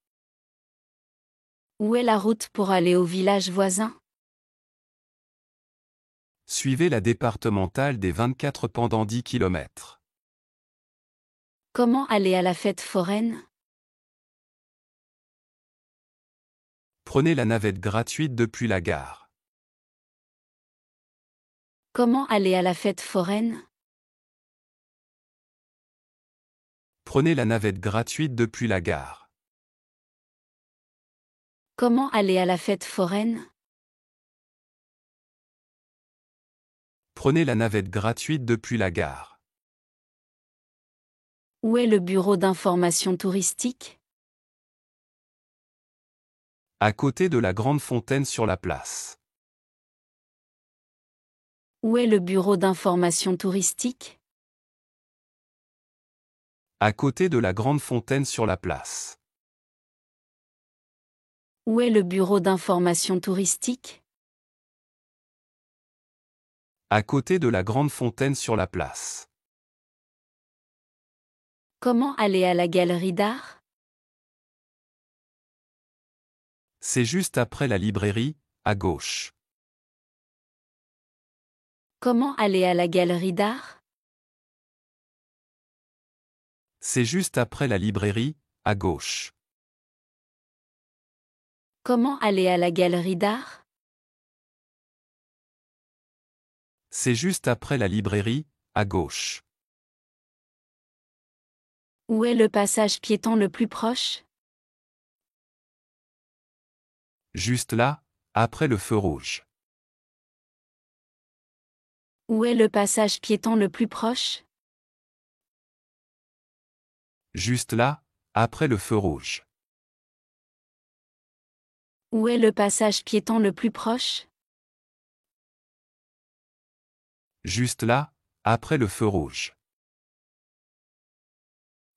Où est la route pour aller au village voisin? Suivez la départementale des 24 pendant 10 km. Comment aller à la fête foraine? Prenez la navette gratuite depuis la gare. Comment aller à la fête foraine? Prenez la navette gratuite depuis la gare. Comment aller à la fête foraine? Prenez la navette gratuite depuis la gare. Où est le bureau d'information touristique? À côté de la grande fontaine sur la place. Où est le bureau d'information touristique? À côté de la grande fontaine sur la place. Où est le bureau d'information touristique? À côté de la grande fontaine sur la place. Comment aller à la galerie d'art? C'est juste après la librairie, à gauche. Comment aller à la galerie d'art? C'est juste après la librairie, à gauche. Comment aller à la galerie d'art? C'est juste après la librairie, à gauche. Où est le passage piéton le plus proche? Juste là, après le feu rouge. Où est le passage piéton le plus proche? Juste là, après le feu rouge. Où est le passage piéton le plus proche? Juste là, après le feu rouge.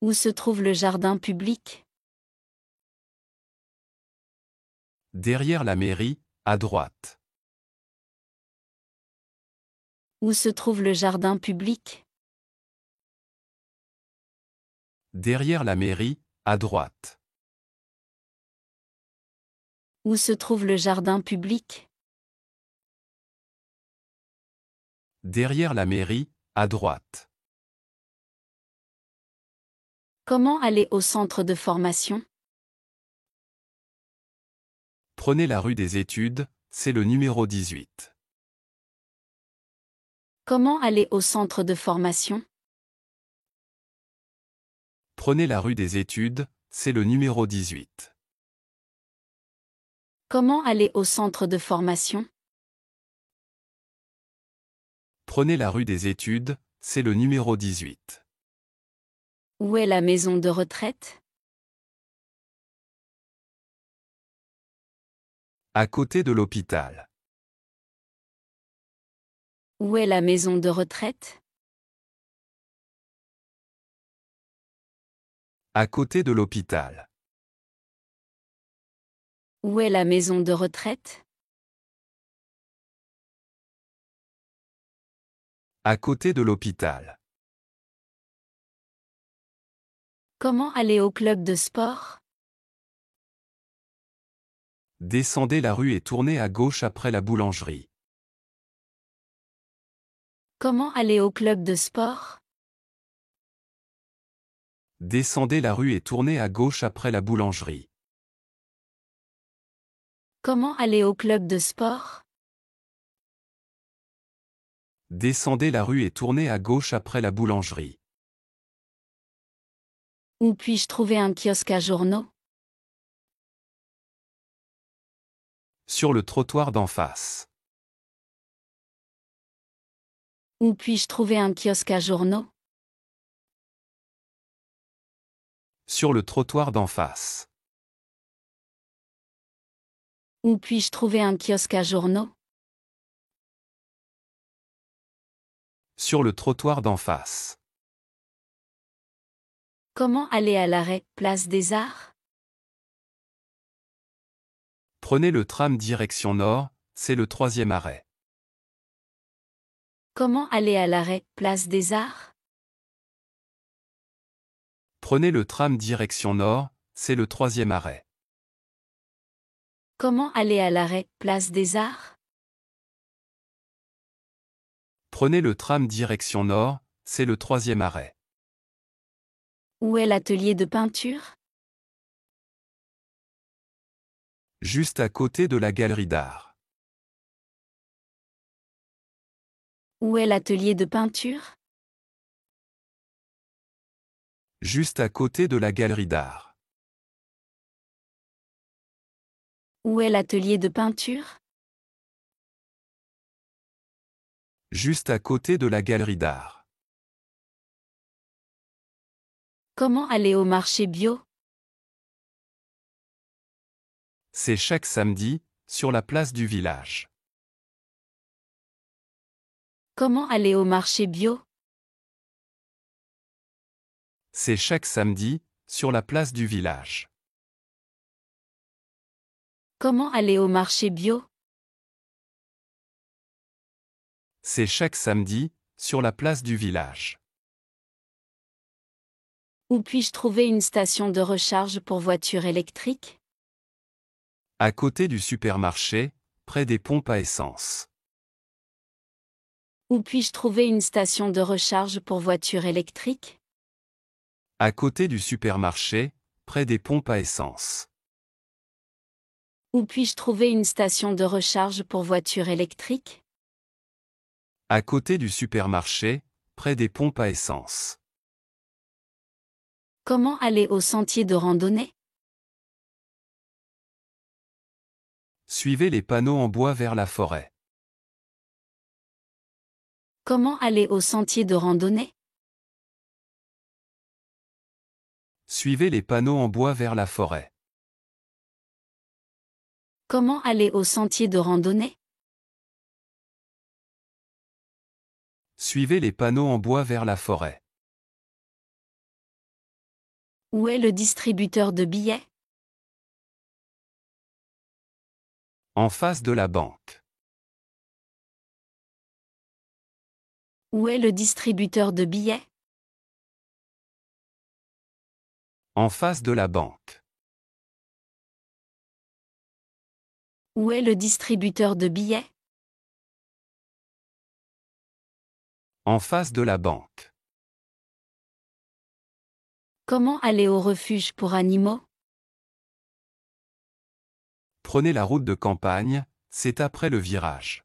Où se trouve le jardin public? Derrière la mairie, à droite. Où se trouve le jardin public? Derrière la mairie, à droite. Où se trouve le jardin public? Derrière la mairie, à droite. Comment aller au centre de formation? Prenez la rue des Études, c'est le numéro 18. Comment aller au centre de formation? Prenez la rue des Études, c'est le numéro 18. Comment aller au centre de formation? Prenez la rue des Études, c'est le numéro 18. Où est la maison de retraite? À côté de l'hôpital. Où est la maison de retraite? À côté de l'hôpital. Où est la maison de retraite? À côté de l'hôpital. Comment aller au club de sport? Descendez la rue et tournez à gauche après la boulangerie. Comment aller au club de sport? Descendez la rue et tournez à gauche après la boulangerie. Comment aller au club de sport? Descendez la rue et tournez à gauche après la boulangerie. Où puis-je trouver un kiosque à journaux? Sur le trottoir d'en face. Où puis-je trouver un kiosque à journaux? Sur le trottoir d'en face. Où puis-je trouver un kiosque à journaux? Sur le trottoir d'en face. Comment aller à l'arrêt, place des Arts? Prenez le tram direction nord, c'est le 3e arrêt. Comment aller à l'arrêt, place des Arts? Prenez le tram direction nord, c'est le 3e arrêt. Comment aller à l'arrêt, place des Arts? Prenez le tram direction nord, c'est le 3e arrêt. Où est l'atelier de peinture? Juste à côté de la galerie d'art. Où est l'atelier de peinture? Juste à côté de la galerie d'art. Où est l'atelier de peinture? Juste à côté de la galerie d'art. Comment aller au marché bio? C'est chaque samedi, sur la place du village. Comment aller au marché bio? C'est chaque samedi, sur la place du village. Comment aller au marché bio? C'est chaque samedi, sur la place du village. Où puis-je trouver une station de recharge pour voitures électriques? À côté du supermarché, près des pompes à essence. Où puis-je trouver une station de recharge pour voitures électriques? À côté du supermarché, près des pompes à essence. Où puis-je trouver une station de recharge pour voitures électriques? À côté du supermarché, près des pompes à essence. Comment aller au sentier de randonnée? Suivez les panneaux en bois vers la forêt. Comment aller au sentier de randonnée? Suivez les panneaux en bois vers la forêt. Comment aller au sentier de randonnée? Suivez les panneaux en bois vers la forêt. Où est le distributeur de billets? En face de la banque. Où est le distributeur de billets? En face de la banque. Où est le distributeur de billets? En face de la banque. Comment aller au refuge pour animaux? Prenez la route de campagne, c'est après le virage.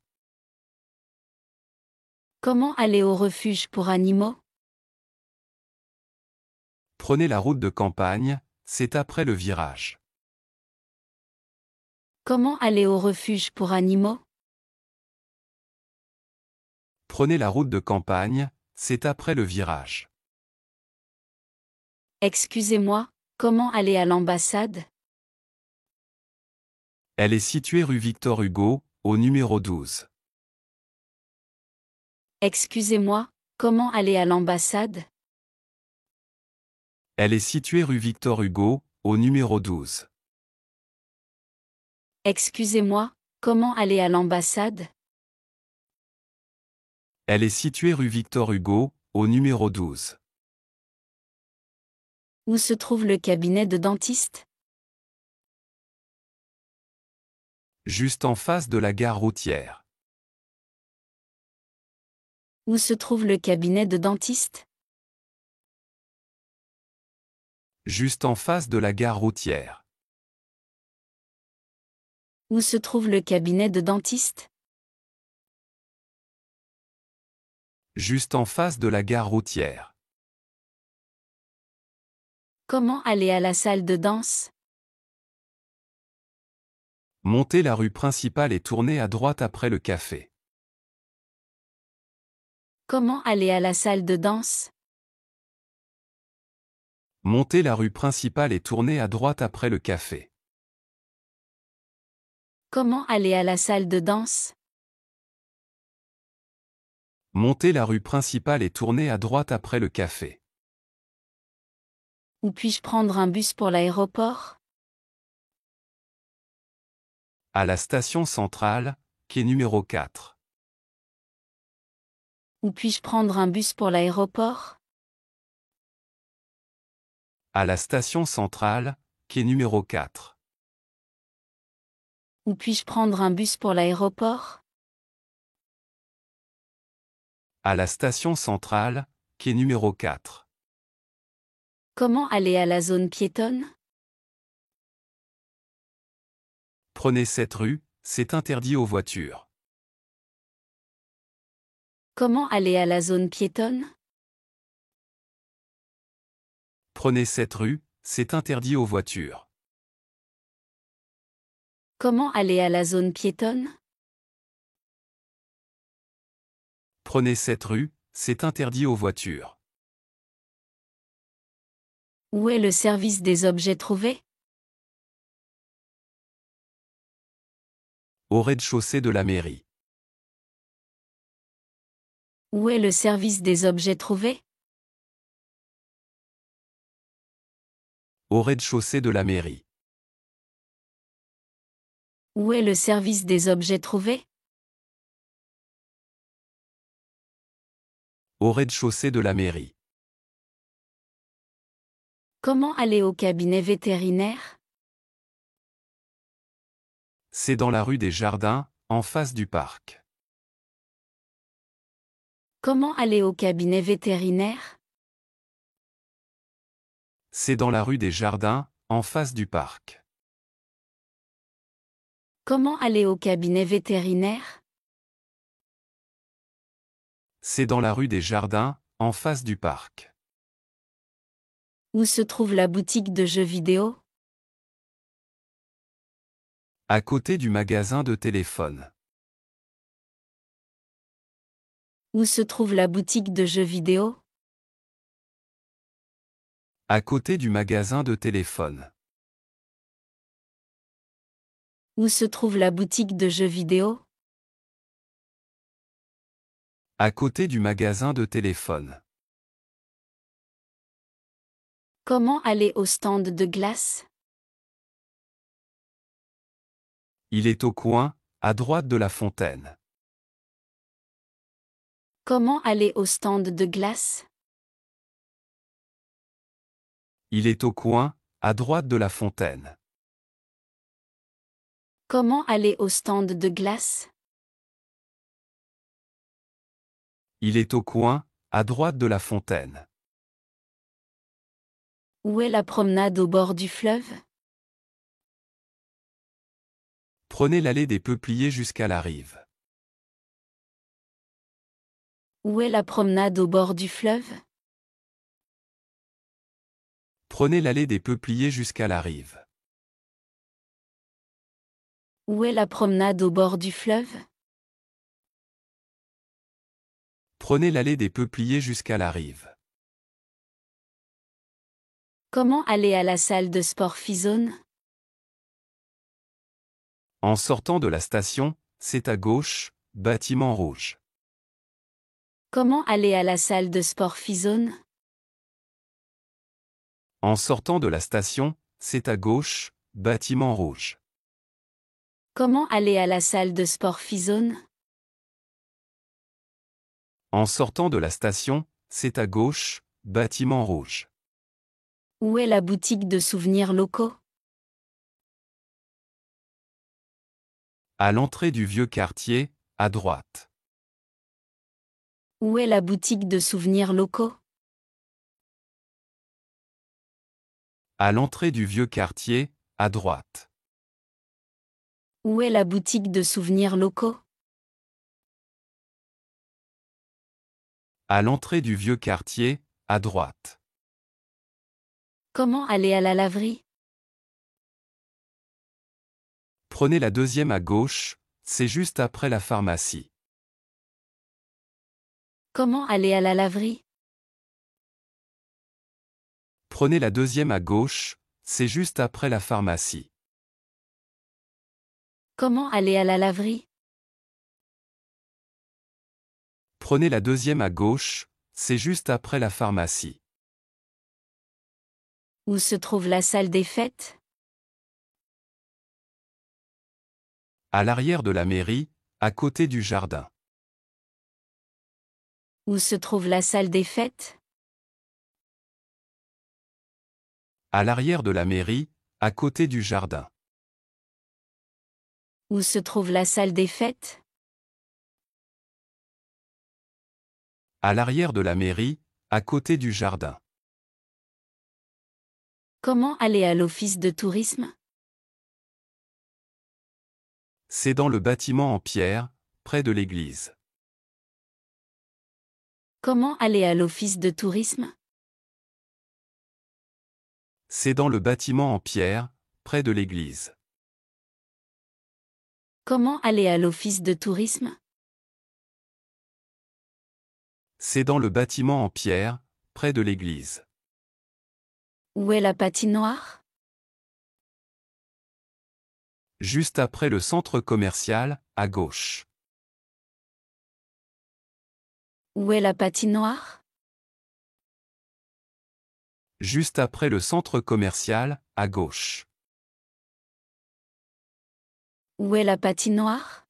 Comment aller au refuge pour animaux? Prenez la route de campagne, c'est après le virage. Comment aller au refuge pour animaux? Prenez la route de campagne, c'est après le virage. Excusez-moi, comment aller à l'ambassade? Elle est située rue Victor Hugo, au numéro 12. Excusez-moi, comment aller à l'ambassade? Elle est située rue Victor Hugo, au numéro 12. Excusez-moi, comment aller à l'ambassade? Elle est située rue Victor Hugo, au numéro 12. Où se trouve le cabinet de dentiste? Juste en face de la gare routière. Où se trouve le cabinet de dentiste? Juste en face de la gare routière. Où se trouve le cabinet de dentiste? Juste en face de la gare routière. Comment aller à la salle de danse? Montez la rue principale et tournez à droite après le café. Comment aller à la salle de danse? Montez la rue principale et tournez à droite après le café. Comment aller à la salle de danse? Montez la rue principale et tournez à droite après le café. Où puis-je prendre un bus pour l'aéroport? À la station centrale, quai numéro 4. Où puis-je prendre un bus pour l'aéroport? À la station centrale, quai numéro 4. Où puis-je prendre un bus pour l'aéroport? À la station centrale, quai numéro 4. Comment aller à la zone piétonne? Prenez cette rue, c'est interdit aux voitures. Comment aller à la zone piétonne? Prenez cette rue, c'est interdit aux voitures. Comment aller à la zone piétonne? Prenez cette rue, c'est interdit aux voitures. Où est le service des objets trouvés? Au rez-de-chaussée de la mairie. Où est le service des objets trouvés? Au rez-de-chaussée de la mairie. Où est le service des objets trouvés? Au rez-de-chaussée de la mairie. Comment aller au cabinet vétérinaire? C'est dans la rue des Jardins, en face du parc. Comment aller au cabinet vétérinaire? C'est dans la rue des Jardins, en face du parc. Comment aller au cabinet vétérinaire? C'est dans la rue des Jardins, en face du parc. Où se trouve la boutique de jeux vidéo? À côté du magasin de téléphone. Où se trouve la boutique de jeux vidéo? À côté du magasin de téléphone. Où se trouve la boutique de jeux vidéo? À côté du magasin de téléphone. Comment aller au stand de glace? Il est au coin, à droite de la fontaine. Comment aller au stand de glace? Il est au coin, à droite de la fontaine. Comment aller au stand de glace? Il est au coin, à droite de la fontaine. Où est la promenade au bord du fleuve? Prenez l'allée des Peupliers jusqu'à la rive. Où est la promenade au bord du fleuve? Prenez l'allée des Peupliers jusqu'à la rive. Où est la promenade au bord du fleuve? Prenez l'allée des Peupliers jusqu'à la rive. Comment aller à la salle de sport Fizone? En sortant de la station, c'est à gauche, bâtiment rouge. Comment aller à la salle de sport Fizone? En sortant de la station, c'est à gauche, bâtiment rouge. Comment aller à la salle de sport Fizone? En sortant de la station, c'est à gauche, bâtiment rouge. Où est la boutique de souvenirs locaux? À l'entrée du vieux quartier, à droite. Où est la boutique de souvenirs locaux? À l'entrée du vieux quartier, à droite. Où est la boutique de souvenirs locaux? À l'entrée du vieux quartier, à droite. Comment aller à la laverie? Prenez la deuxième à gauche, c'est juste après la pharmacie. Comment aller à la laverie? Prenez la deuxième à gauche, c'est juste après la pharmacie. Comment aller à la laverie? Prenez la deuxième à gauche, c'est juste après la pharmacie. Où se trouve la salle des fêtes? À l'arrière de la mairie, à côté du jardin. Où se trouve la salle des fêtes? À l'arrière de la mairie, à côté du jardin. Où se trouve la salle des fêtes? À l'arrière de la mairie, à côté du jardin. Comment aller à l'office de tourisme? C'est dans le bâtiment en pierre, près de l'église. Comment aller à l'office de tourisme? C'est dans le bâtiment en pierre, près de l'église. Comment aller à l'office de tourisme? C'est dans le bâtiment en pierre, près de l'église. Où est la patinoire? Juste après le centre commercial, à gauche. Où est la patinoire? Juste après le centre commercial, à gauche. Où est la patinoire?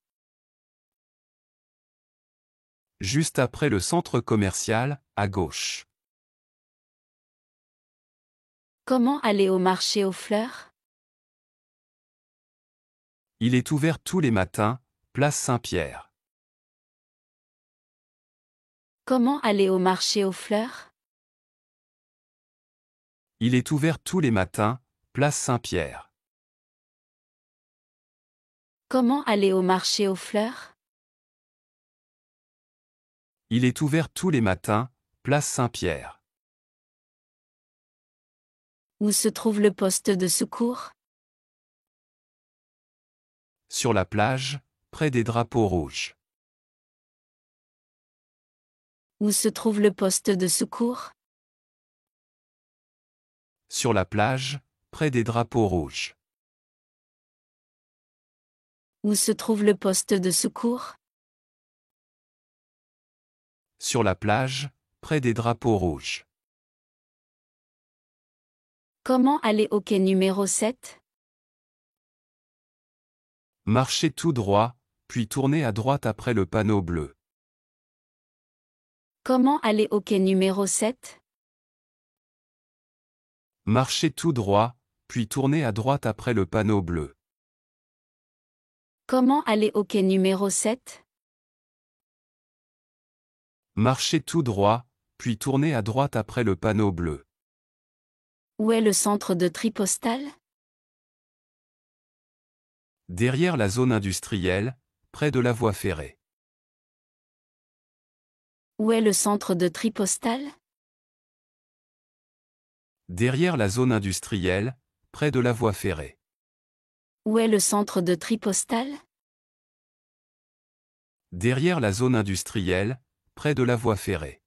Juste après le centre commercial, à gauche. Comment aller au marché aux fleurs? Il est ouvert tous les matins, place Saint-Pierre. Comment aller au marché aux fleurs? Il est ouvert tous les matins, place Saint-Pierre. Comment aller au marché aux fleurs? Il est ouvert tous les matins, place Saint-Pierre. Où se trouve le poste de secours? Sur la plage, près des drapeaux rouges. Où se trouve le poste de secours? Sur la plage, près des drapeaux rouges. Où se trouve le poste de secours? Sur la plage, près des drapeaux rouges. Comment aller au quai numéro 7? Marchez tout droit, puis tournez à droite après le panneau bleu. Comment aller au quai numéro 7? Marchez tout droit, puis tournez à droite après le panneau bleu. Comment aller au quai numéro 7? Marchez tout droit, puis tournez à droite après le panneau bleu. Où est le centre de tri postal? Derrière la zone industrielle, près de la voie ferrée. Où est le centre de tri postal? Derrière la zone industrielle, près de la voie ferrée. Où est le centre de tri postal? Derrière la zone industrielle, près de la voie ferrée.